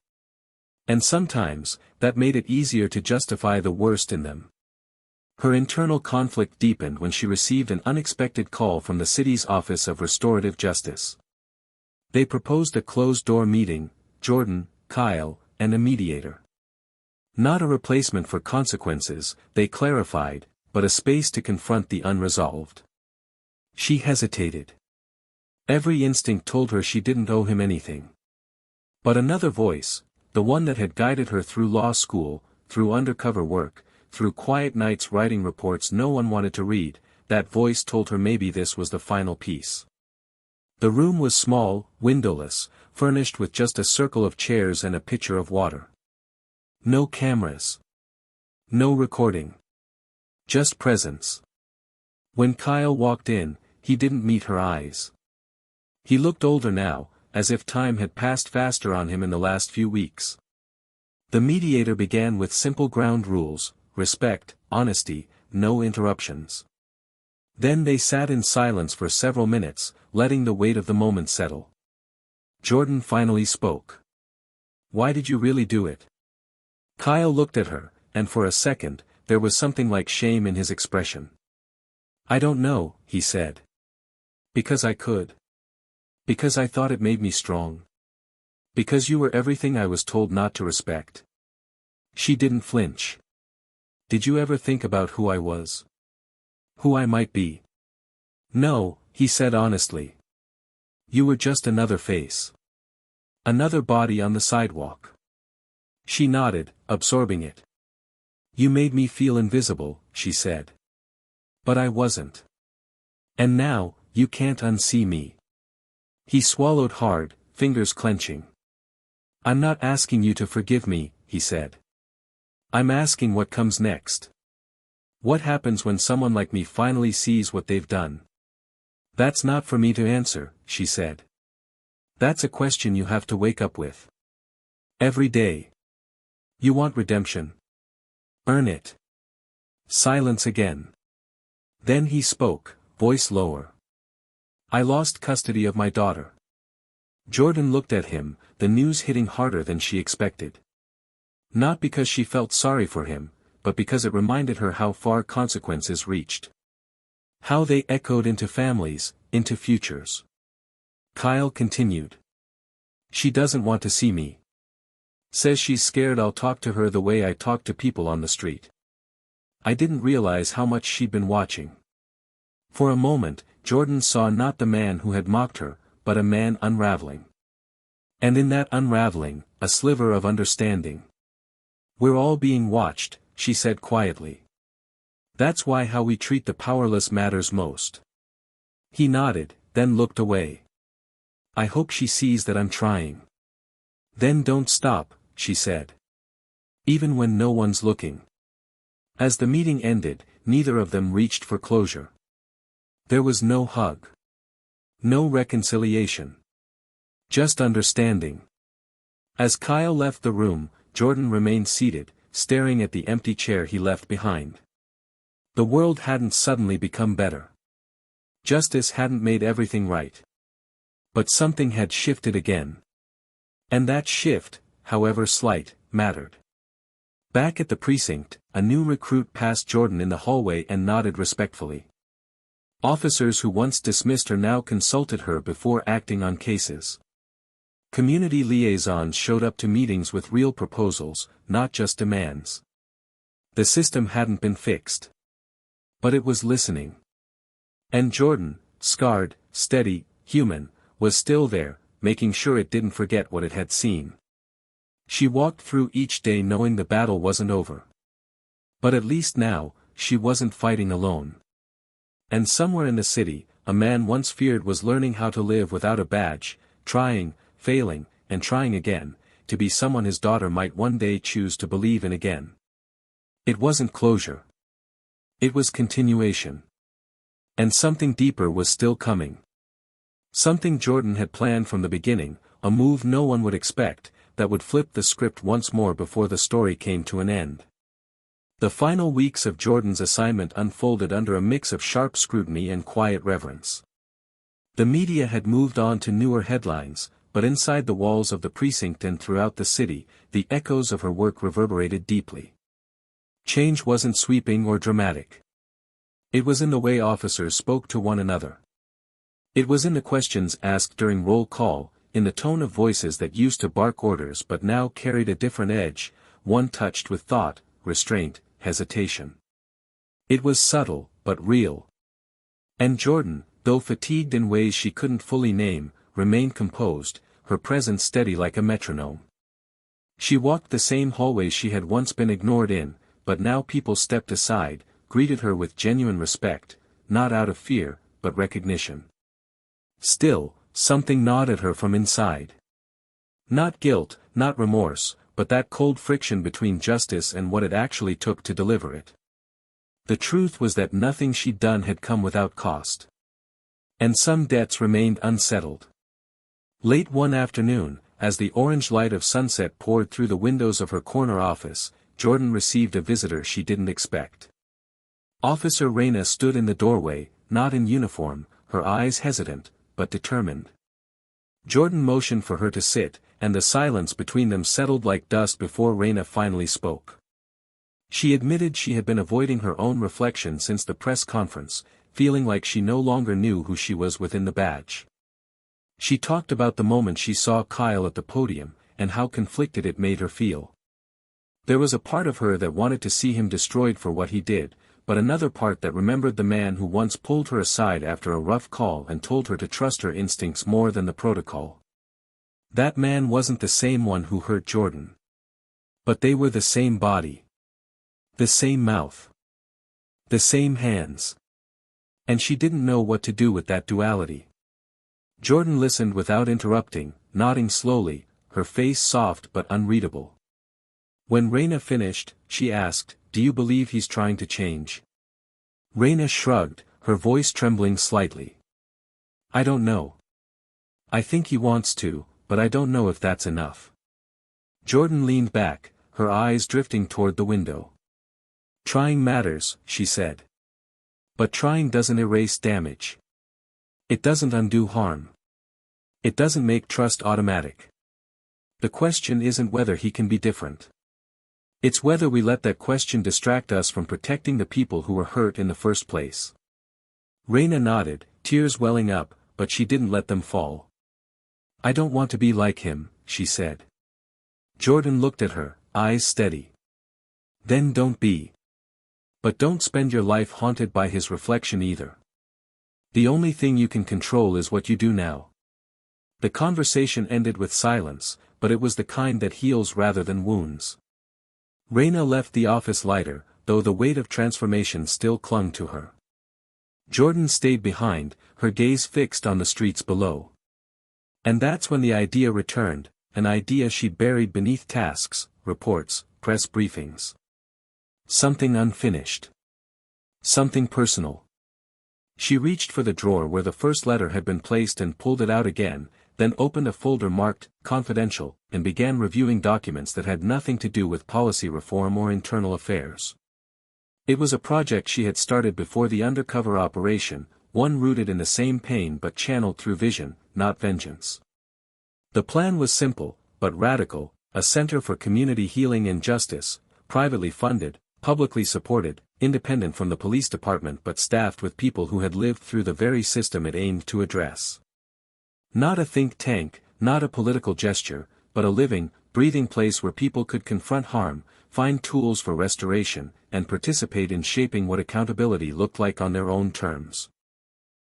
And sometimes, that made it easier to justify the worst in them. Her internal conflict deepened when she received an unexpected call from the city's Office of Restorative Justice. They proposed a closed-door meeting, Jordan, Kyle, and a mediator. Not a replacement for consequences, they clarified, but a space to confront the unresolved. She hesitated. Every instinct told her she didn't owe him anything. But another voice, the one that had guided her through law school, through undercover work, through quiet nights writing reports no one wanted to read, that voice told her maybe this was the final piece. The room was small, windowless, furnished with just a circle of chairs and a pitcher of water. No cameras. No recording. Just presence. When Kyle walked in, he didn't meet her eyes. He looked older now, as if time had passed faster on him in the last few weeks. The mediator began with simple ground rules: respect, honesty, no interruptions. Then they sat in silence for several minutes, letting the weight of the moment settle. Jordan finally spoke. Why did you really do it? Kyle looked at her, and for a second, there was something like shame in his expression. I don't know, he said. Because I could. Because I thought it made me strong. Because you were everything I was told not to respect. She didn't flinch. Did you ever think about who I was? Who I might be? No, he said honestly. You were just another face. Another body on the sidewalk. She nodded, absorbing it. You made me feel invisible, she said. But I wasn't. And now, you can't unsee me. He swallowed hard, fingers clenching. I'm not asking you to forgive me, he said. I'm asking what comes next. What happens when someone like me finally sees what they've done? That's not for me to answer, she said. That's a question you have to wake up with. Every day. You want redemption. Earn it. Silence again. Then he spoke, voice lower. I lost custody of my daughter. Jordan looked at him, the news hitting harder than she expected. Not because she felt sorry for him, but because it reminded her how far consequences reached. How they echoed into families, into futures. Kyle continued. She doesn't want to see me. Says she's scared I'll talk to her the way I talk to people on the street. I didn't realize how much she'd been watching. For a moment, Jordan saw not the man who had mocked her, but a man unraveling. And in that unraveling, a sliver of understanding. "We're all being watched," she said quietly. "That's why how we treat the powerless matters most." He nodded, then looked away. "I hope she sees that I'm trying." "Then don't stop," she said. "Even when no one's looking." As the meeting ended, neither of them reached for closure. There was no hug. No reconciliation. Just understanding. As Kyle left the room, Jordan remained seated, staring at the empty chair he left behind. The world hadn't suddenly become better. Justice hadn't made everything right. But something had shifted again. And that shift, however slight, mattered. Back at the precinct, a new recruit passed Jordan in the hallway and nodded respectfully. Officers who once dismissed her now consulted her before acting on cases. Community liaisons showed up to meetings with real proposals, not just demands. The system hadn't been fixed. But it was listening. And Jordan, scarred, steady, human, was still there, making sure it didn't forget what it had seen. She walked through each day knowing the battle wasn't over. But at least now, she wasn't fighting alone. And somewhere in the city, a man once feared was learning how to live without a badge, trying, failing, and trying again, to be someone his daughter might one day choose to believe in again. It wasn't closure. It was continuation. And something deeper was still coming. Something Jordan had planned from the beginning, a move no one would expect, that would flip the script once more before the story came to an end. The final weeks of Jordan's assignment unfolded under a mix of sharp scrutiny and quiet reverence. The media had moved on to newer headlines, but inside the walls of the precinct and throughout the city, the echoes of her work reverberated deeply. Change wasn't sweeping or dramatic. It was in the way officers spoke to one another. It was in the questions asked during roll call, in the tone of voices that used to bark orders but now carried a different edge, one touched with thought, restraint, hesitation. It was subtle, but real. And Jordan, though fatigued in ways she couldn't fully name, remained composed, her presence steady like a metronome. She walked the same hallways she had once been ignored in, but now people stepped aside, greeted her with genuine respect, not out of fear, but recognition. Still, something gnawed at her from inside. Not guilt, not remorse, but that cold friction between justice and what it actually took to deliver it. The truth was that nothing she'd done had come without cost. And some debts remained unsettled. Late one afternoon, as the orange light of sunset poured through the windows of her corner office, Jordan received a visitor she didn't expect. Officer Reyna stood in the doorway, not in uniform, her eyes hesitant, but determined. Jordan motioned for her to sit, and the silence between them settled like dust before Reyna finally spoke. She admitted she had been avoiding her own reflection since the press conference, feeling like she no longer knew who she was within the badge. She talked about the moment she saw Kyle at the podium, and how conflicted it made her feel. There was a part of her that wanted to see him destroyed for what he did, but another part that remembered the man who once pulled her aside after a rough call and told her to trust her instincts more than the protocol. That man wasn't the same one who hurt Jordan. But they were the same body. The same mouth. The same hands. And she didn't know what to do with that duality. Jordan listened without interrupting, nodding slowly, her face soft but unreadable. When Reyna finished, she asked, "Do you believe he's trying to change?" Reyna shrugged, her voice trembling slightly. "I don't know. I think he wants to, but I don't know if that's enough." Jordan leaned back, her eyes drifting toward the window. "Trying matters," she said. "But trying doesn't erase damage. It doesn't undo harm. It doesn't make trust automatic. The question isn't whether he can be different. It's whether we let that question distract us from protecting the people who were hurt in the first place." Reyna nodded, tears welling up, but she didn't let them fall. "I don't want to be like him," she said. Jordan looked at her, eyes steady. "Then don't be. But don't spend your life haunted by his reflection either." The only thing you can control is what you do now. The conversation ended with silence, but it was the kind that heals rather than wounds. Reyna left the office lighter, though the weight of transformation still clung to her. Jordan stayed behind, her gaze fixed on the streets below. And that's when the idea returned, an idea she'd buried beneath tasks, reports, press briefings. Something unfinished. Something personal. She reached for the drawer where the first letter had been placed and pulled it out again, then opened a folder marked, confidential, and began reviewing documents that had nothing to do with policy reform or internal affairs. It was a project she had started before the undercover operation, one rooted in the same pain but channeled through vision, not vengeance. The plan was simple, but radical, a center for community healing and justice, privately funded, publicly supported, independent from the police department but staffed with people who had lived through the very system it aimed to address. Not a think tank, not a political gesture, but a living, breathing place where people could confront harm, find tools for restoration, and participate in shaping what accountability looked like on their own terms.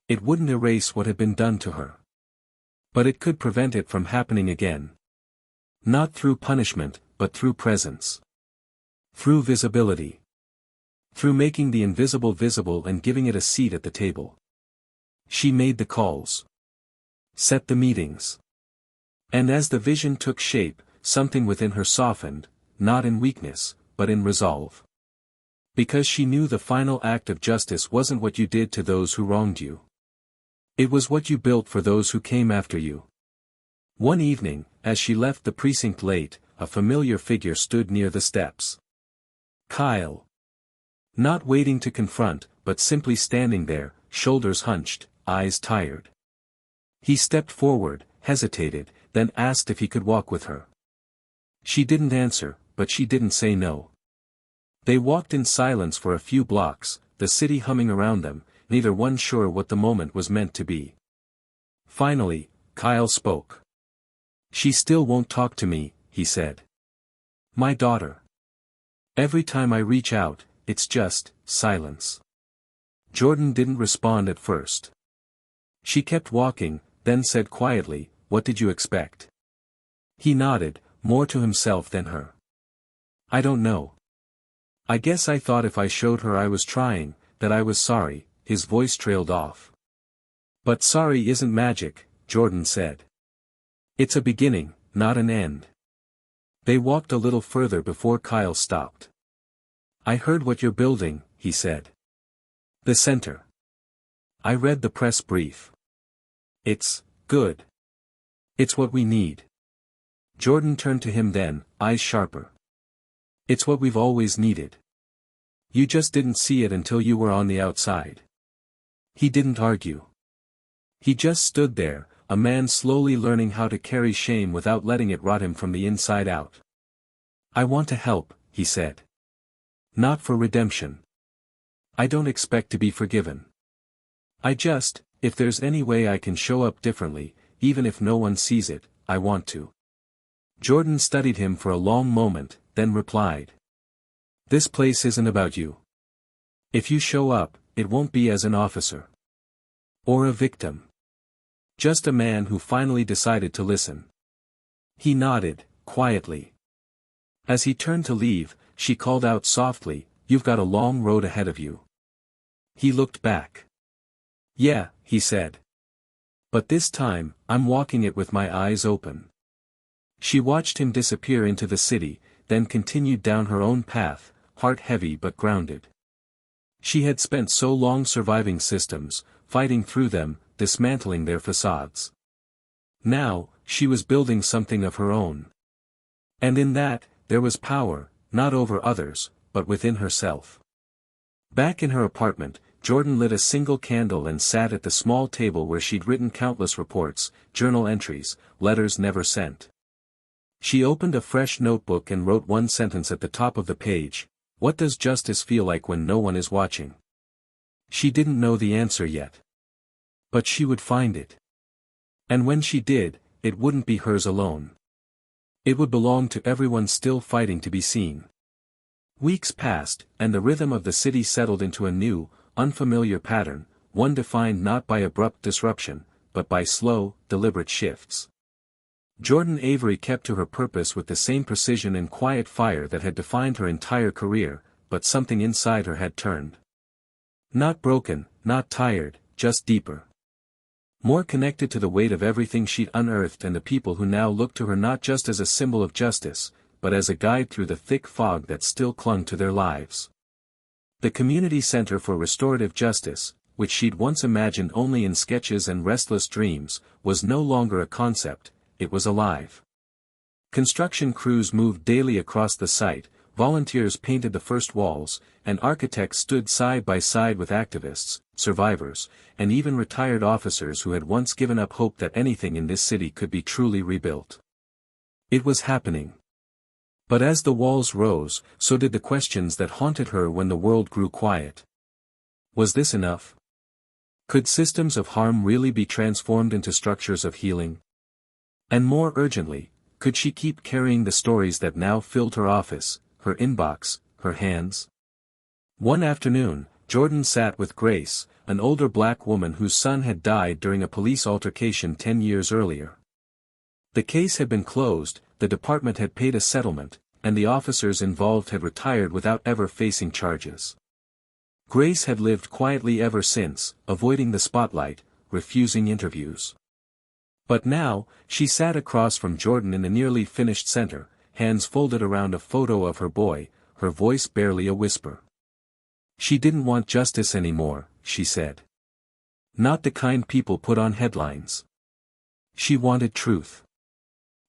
It wouldn't erase what had been done to her. But it could prevent it from happening again. Not through punishment, but through presence. Through visibility. Through making the invisible visible and giving it a seat at the table. She made the calls. Set the meetings. And as the vision took shape, something within her softened, not in weakness, but in resolve. Because she knew the final act of justice wasn't what you did to those who wronged you. It was what you built for those who came after you. One evening, as she left the precinct late, a familiar figure stood near the steps. Kyle. Not waiting to confront, but simply standing there, shoulders hunched, eyes tired. He stepped forward, hesitated, then asked if he could walk with her. She didn't answer, but she didn't say no. They walked in silence for a few blocks, the city humming around them, neither one sure what the moment was meant to be. Finally, Kyle spoke. "She still won't talk to me," he said. "My daughter. Every time I reach out, it's just silence." Jordan didn't respond at first. She kept walking, then said quietly, "What did you expect?" He nodded, more to himself than her. "I don't know. I guess I thought if I showed her I was trying, that I was sorry." His voice trailed off. "But sorry isn't magic," Jordan said. "It's a beginning, not an end." They walked a little further before Kyle stopped. "I heard what you're building," he said. "The center. I read the press brief. It's good. It's what we need." Jordan turned to him then, eyes sharper. "It's what we've always needed. You just didn't see it until you were on the outside." He didn't argue. He just stood there, a man slowly learning how to carry shame without letting it rot him from the inside out. "I want to help," he said. "Not for redemption. I don't expect to be forgiven. If there's any way I can show up differently, even if no one sees it, I want to." Jordan studied him for a long moment, then replied. "This place isn't about you. If you show up, it won't be as an officer. Or a victim. Just a man who finally decided to listen." He nodded, quietly. As he turned to leave, she called out softly, "You've got a long road ahead of you." He looked back. "Yeah," he said. "But this time, I'm walking it with my eyes open." She watched him disappear into the city, then continued down her own path, heart heavy but grounded. She had spent so long surviving systems, fighting through them, dismantling their facades. Now, she was building something of her own. And in that, there was power, not over others, but within herself. Back in her apartment, Jordan lit a single candle and sat at the small table where she'd written countless reports, journal entries, letters never sent. She opened a fresh notebook and wrote one sentence at the top of the page: "What does justice feel like when no one is watching?" She didn't know the answer yet. But she would find it. And when she did, it wouldn't be hers alone. It would belong to everyone still fighting to be seen. Weeks passed, and the rhythm of the city settled into a new, unfamiliar pattern, one defined not by abrupt disruption, but by slow, deliberate shifts. Jordan Avery kept to her purpose with the same precision and quiet fire that had defined her entire career, but something inside her had turned. Not broken, not tired, just deeper. More connected to the weight of everything she'd unearthed and the people who now looked to her not just as a symbol of justice, but as a guide through the thick fog that still clung to their lives. The Community Center for Restorative Justice, which she'd once imagined only in sketches and restless dreams, was no longer a concept, it was alive. Construction crews moved daily across the site, volunteers painted the first walls, and architects stood side by side with activists, survivors, and even retired officers who had once given up hope that anything in this city could be truly rebuilt. It was happening. But as the walls rose, so did the questions that haunted her when the world grew quiet. Was this enough? Could systems of harm really be transformed into structures of healing? And more urgently, could she keep carrying the stories that now filled her office, her inbox, her hands? One afternoon, Jordan sat with Grace, an older black woman whose son had died during a police altercation 10 years earlier. The case had been closed, the department had paid a settlement, and the officers involved had retired without ever facing charges. Grace had lived quietly ever since, avoiding the spotlight, refusing interviews. But now, she sat across from Jordan in the nearly finished center, hands folded around a photo of her boy, her voice barely a whisper. She didn't want justice anymore, she said. Not the kind people put on headlines. She wanted truth.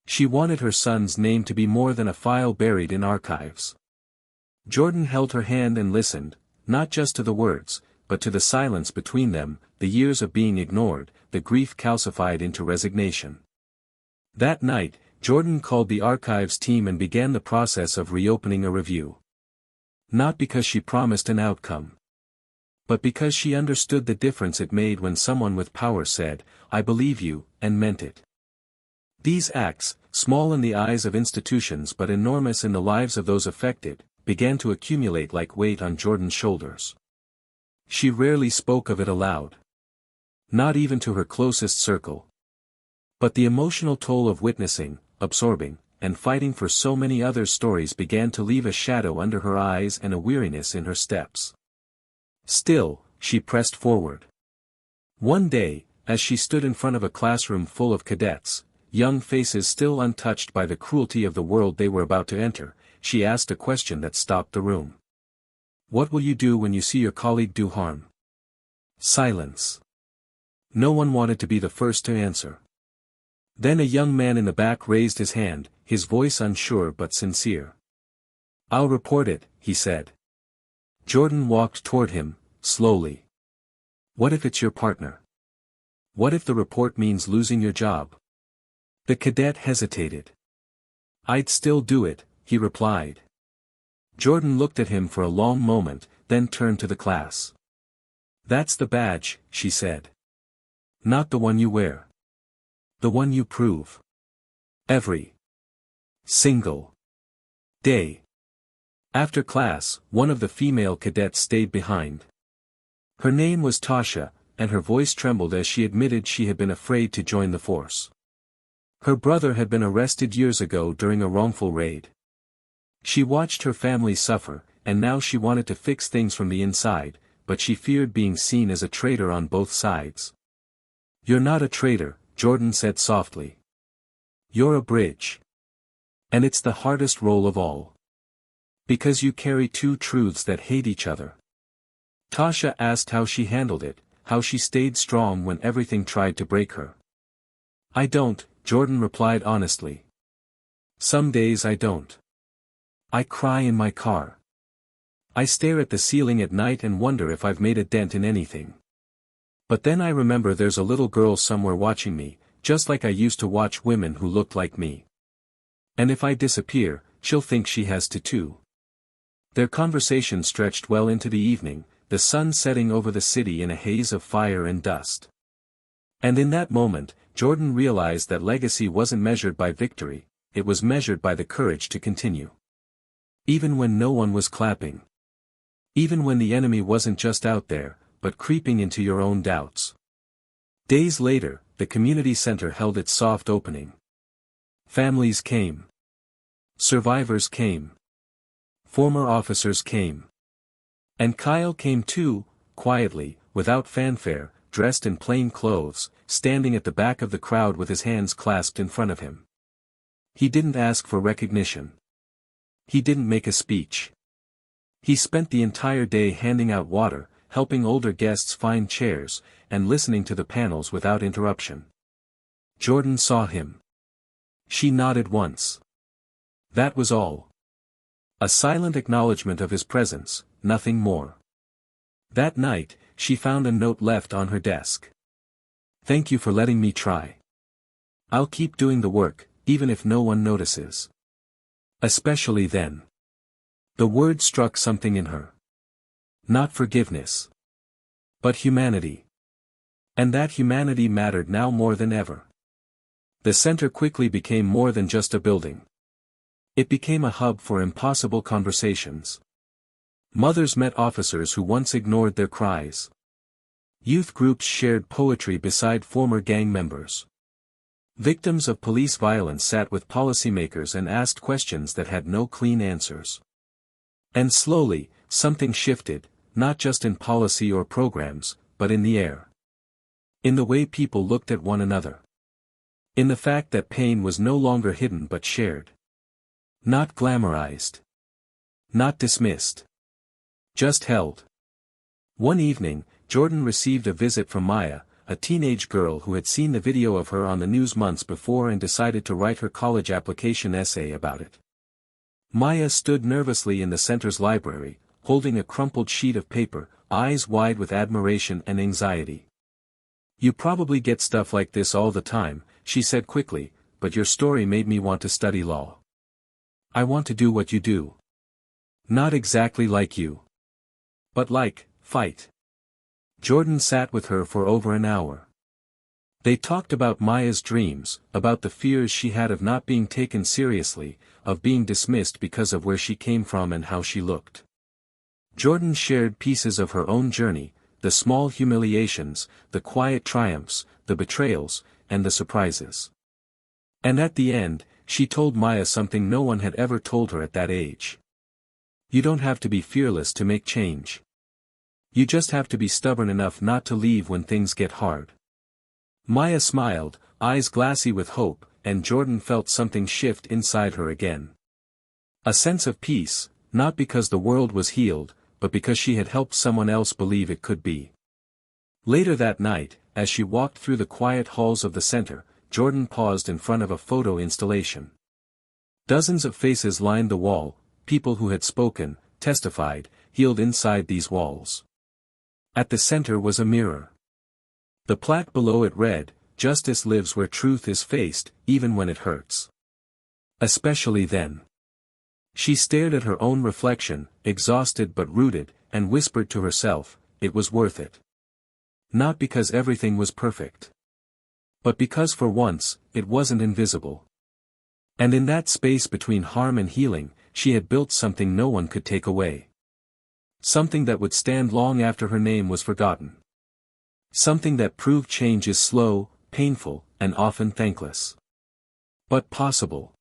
She wanted her son's name to be more than a file buried in archives. Jordan held her hand and listened, not just to the words, but to the silence between them, the years of being ignored, the grief calcified into resignation. That night, Jordan called the archives team and began the process of reopening a review. Not because she promised an outcome, but because she understood the difference it made when someone with power said, "I believe you," and meant it. These acts, small in the eyes of institutions but enormous in the lives of those affected, began to accumulate like weight on Jordan's shoulders. She rarely spoke of it aloud. Not even to her closest circle. But the emotional toll of witnessing, absorbing, and fighting for so many other stories began to leave a shadow under her eyes and a weariness in her steps. Still, she pressed forward. One day, as she stood in front of a classroom full of cadets, young faces still untouched by the cruelty of the world they were about to enter, she asked a question that stopped the room. What will you do when you see your colleague do harm? Silence. No one wanted to be the first to answer. Then a young man in the back raised his hand, his voice unsure but sincere. I'll report it, he said. Jordan walked toward him, slowly. What if it's your partner? What if the report means losing your job? The cadet hesitated. I'd still do it, he replied. Jordan looked at him for a long moment, then turned to the class. That's the badge, she said. Not the one you wear. The one you prove. Every single day. After class, one of the female cadets stayed behind. Her name was Tasha, and her voice trembled as she admitted she had been afraid to join the force. Her brother had been arrested years ago during a wrongful raid. She watched her family suffer, and now she wanted to fix things from the inside, but she feared being seen as a traitor on both sides. You're not a traitor, Jordan said softly. You're a bridge. And it's the hardest role of all. Because you carry two truths that hate each other. Tasha asked how she handled it, how she stayed strong when everything tried to break her. I don't, Jordan replied honestly. Some days I don't. I cry in my car. I stare at the ceiling at night and wonder if I've made a dent in anything. But then I remember there's a little girl somewhere watching me, just like I used to watch women who looked like me. And if I disappear, she'll think she has to too. Their conversation stretched well into the evening, the sun setting over the city in a haze of fire and dust. And in that moment, Jordan realized that legacy wasn't measured by victory, it was measured by the courage to continue. Even when no one was clapping. Even when the enemy wasn't just out there, but creeping into your own doubts. Days later, the community center held its soft opening. Families came. Survivors came. Former officers came. And Kyle came too, quietly, without fanfare, dressed in plain clothes, standing at the back of the crowd with his hands clasped in front of him. He didn't ask for recognition. He didn't make a speech. He spent the entire day handing out water, helping older guests find chairs, and listening to the panels without interruption. Jordan saw him. She nodded once. That was all. A silent acknowledgement of his presence, nothing more. That night, she found a note left on her desk. Thank you for letting me try. I'll keep doing the work, even if no one notices. Especially then. The word struck something in her. Not forgiveness. But humanity. And that humanity mattered now more than ever. The center quickly became more than just a building. It became a hub for impossible conversations. Mothers met officers who once ignored their cries. Youth groups shared poetry beside former gang members. Victims of police violence sat with policymakers and asked questions that had no clean answers. And slowly, something shifted, not just in policy or programs, but in the air. In the way people looked at one another. In the fact that pain was no longer hidden but shared. Not glamorized. Not dismissed. Just held. One evening, Jordan received a visit from Maya, a teenage girl who had seen the video of her on the news months before and decided to write her college application essay about it. Maya stood nervously in the center's library, holding a crumpled sheet of paper, eyes wide with admiration and anxiety. You probably get stuff like this all the time, she said quickly, but your story made me want to study law. I want to do what you do. Not exactly like you. But like, fight. Jordan sat with her for over an hour. They talked about Maya's dreams, about the fears she had of not being taken seriously, of being dismissed because of where she came from and how she looked. Jordan shared pieces of her own journey, the small humiliations, the quiet triumphs, the betrayals, and the surprises. And at the end, she told Maya something no one had ever told her at that age. You don't have to be fearless to make change. You just have to be stubborn enough not to leave when things get hard. Maya smiled, eyes glassy with hope, and Jordan felt something shift inside her again. A sense of peace, not because the world was healed, but because she had helped someone else believe it could be. Later that night, as she walked through the quiet halls of the center, Jordan paused in front of a photo installation. Dozens of faces lined the wall, people who had spoken, testified, healed inside these walls. At the center was a mirror. The plaque below it read, "Justice lives where truth is faced, even when it hurts." Especially then. She stared at her own reflection, exhausted but rooted, and whispered to herself, it was worth it. Not because everything was perfect. But because for once, it wasn't invisible. And in that space between harm and healing, she had built something no one could take away. Something that would stand long after her name was forgotten. Something that proved change is slow, painful, and often thankless. But possible.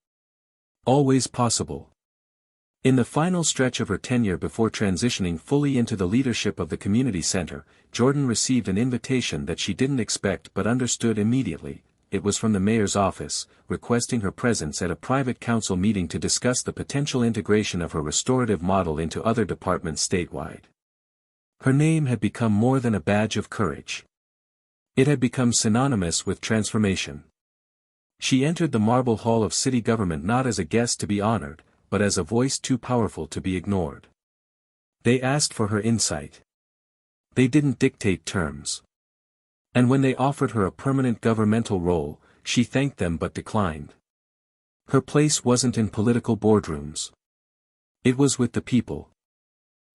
Always possible. In the final stretch of her tenure before transitioning fully into the leadership of the community center, Jordan received an invitation that she didn't expect but understood immediately. It was from the mayor's office, requesting her presence at a private council meeting to discuss the potential integration of her restorative model into other departments statewide. Her name had become more than a badge of courage. It had become synonymous with transformation. She entered the marble hall of city government not as a guest to be honored, but as a voice too powerful to be ignored. They asked for her insight. They didn't dictate terms. And when they offered her a permanent governmental role, she thanked them but declined. Her place wasn't in political boardrooms. It was with the people.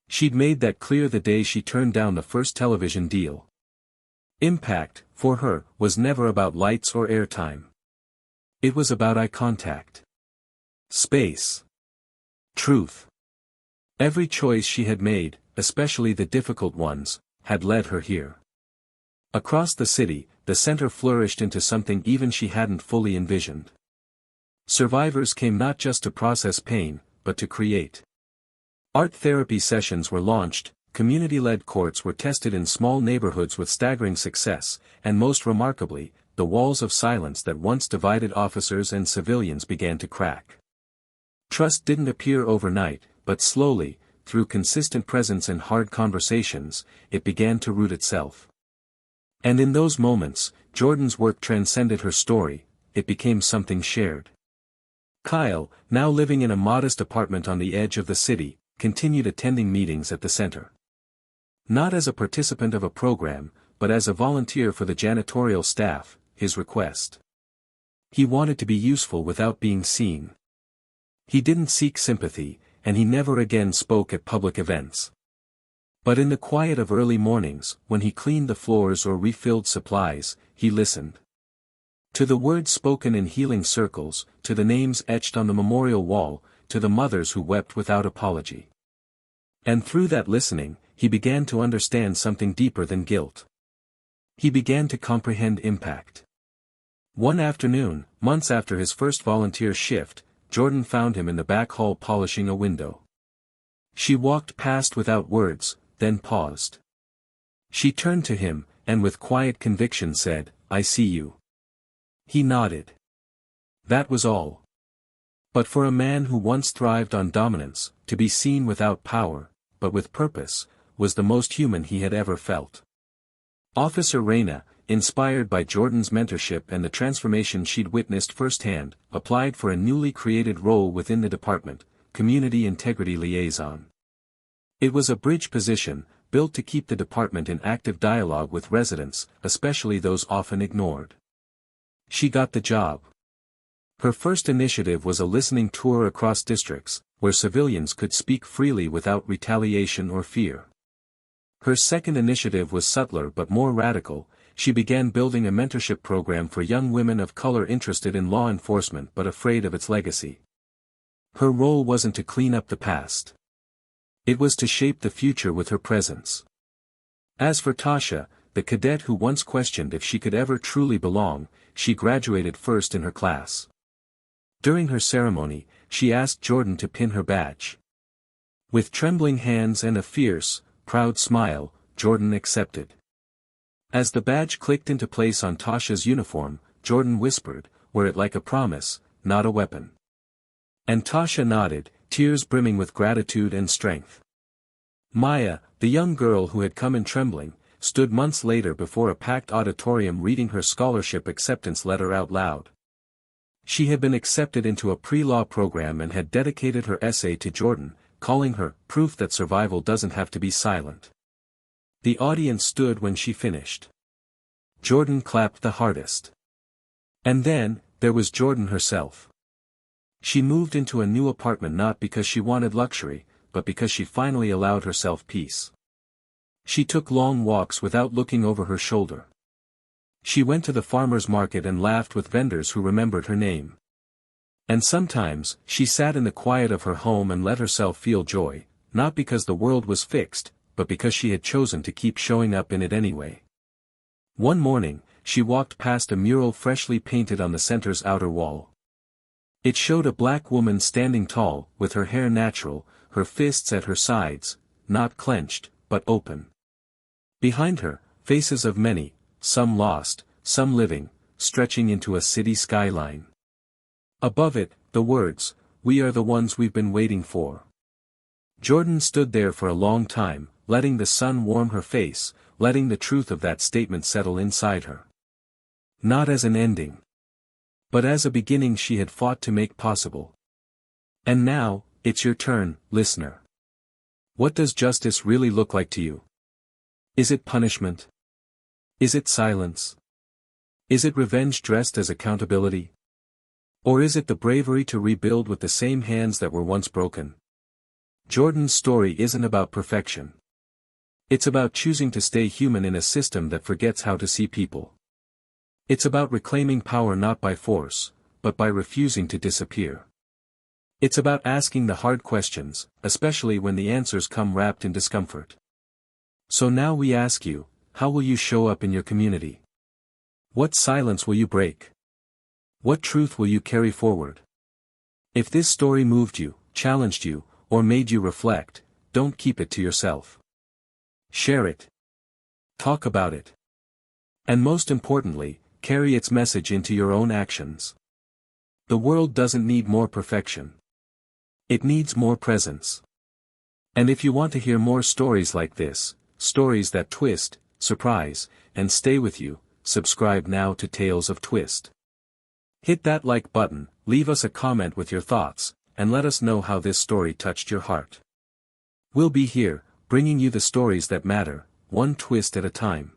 She'd made that clear the day she turned down the first television deal. Impact, for her, was never about lights or airtime. It was about eye contact. Space. Truth. Every choice she had made, especially the difficult ones, had led her here. Across the city, the center flourished into something even she hadn't fully envisioned. Survivors came not just to process pain, but to create. Art therapy sessions were launched, community-led courts were tested in small neighborhoods with staggering success, and most remarkably, the walls of silence that once divided officers and civilians began to crack. Trust didn't appear overnight, but slowly, through consistent presence and hard conversations, it began to root itself. And in those moments, Jordan's work transcended her story, it became something shared. Kyle, now living in a modest apartment on the edge of the city, continued attending meetings at the center. Not as a participant of a program, but as a volunteer for the janitorial staff, his request. He wanted to be useful without being seen. He didn't seek sympathy, and he never again spoke at public events. But in the quiet of early mornings, when he cleaned the floors or refilled supplies, he listened. To the words spoken in healing circles, to the names etched on the memorial wall, to the mothers who wept without apology. And through that listening, he began to understand something deeper than guilt. He began to comprehend impact. One afternoon, months after his first volunteer shift, Jordan found him in the back hall polishing a window. She walked past without words, then paused. She turned to him, and with quiet conviction said, "I see you." He nodded. That was all. But for a man who once thrived on dominance, to be seen without power, but with purpose, was the most human he had ever felt. Officer Reyna, inspired by Jordan's mentorship and the transformation she'd witnessed firsthand, applied for a newly created role within the department, Community Integrity Liaison. It was a bridge position, built to keep the department in active dialogue with residents, especially those often ignored. She got the job. Her first initiative was a listening tour across districts, where civilians could speak freely without retaliation or fear. Her second initiative was subtler but more radical. She began building a mentorship program for young women of color interested in law enforcement but afraid of its legacy. Her role wasn't to clean up the past. It was to shape the future with her presence. As for Tasha, the cadet who once questioned if she could ever truly belong, she graduated first in her class. During her ceremony, she asked Jordan to pin her badge. With trembling hands and a fierce, proud smile, Jordan accepted. As the badge clicked into place on Tasha's uniform, Jordan whispered, "Wear it like a promise, not a weapon." And Tasha nodded, tears brimming with gratitude and strength. Maya, the young girl who had come in trembling, stood months later before a packed auditorium reading her scholarship acceptance letter out loud. She had been accepted into a pre-law program and had dedicated her essay to Jordan, calling her proof that survival doesn't have to be silent. The audience stood when she finished. Jordan clapped the hardest. And then, there was Jordan herself. She moved into a new apartment not because she wanted luxury, but because she finally allowed herself peace. She took long walks without looking over her shoulder. She went to the farmer's market and laughed with vendors who remembered her name. And sometimes, she sat in the quiet of her home and let herself feel joy, not because the world was fixed, but because she had chosen to keep showing up in it anyway. One morning, she walked past a mural freshly painted on the center's outer wall. It showed a black woman standing tall, with her hair natural, her fists at her sides, not clenched, but open. Behind her, faces of many, some lost, some living, stretching into a city skyline. Above it, the words, "We are the ones we've been waiting for." Jordan stood there for a long time, letting the sun warm her face, letting the truth of that statement settle inside her. Not as an ending, but as a beginning she had fought to make possible. And now, it's your turn, listener. What does justice really look like to you? Is it punishment? Is it silence? Is it revenge dressed as accountability? Or is it the bravery to rebuild with the same hands that were once broken? Jordan's story isn't about perfection. It's about choosing to stay human in a system that forgets how to see people. It's about reclaiming power not by force, but by refusing to disappear. It's about asking the hard questions, especially when the answers come wrapped in discomfort. So now we ask you, how will you show up in your community? What silence will you break? What truth will you carry forward? If this story moved you, challenged you, or made you reflect, don't keep it to yourself. Share it. Talk about it. And most importantly, carry its message into your own actions. The world doesn't need more perfection. It needs more presence. And if you want to hear more stories like this, stories that twist, surprise, and stay with you, subscribe now to Tales of Twist. Hit that like button, leave us a comment with your thoughts, and let us know how this story touched your heart. We'll be here, bringing you the stories that matter, one twist at a time.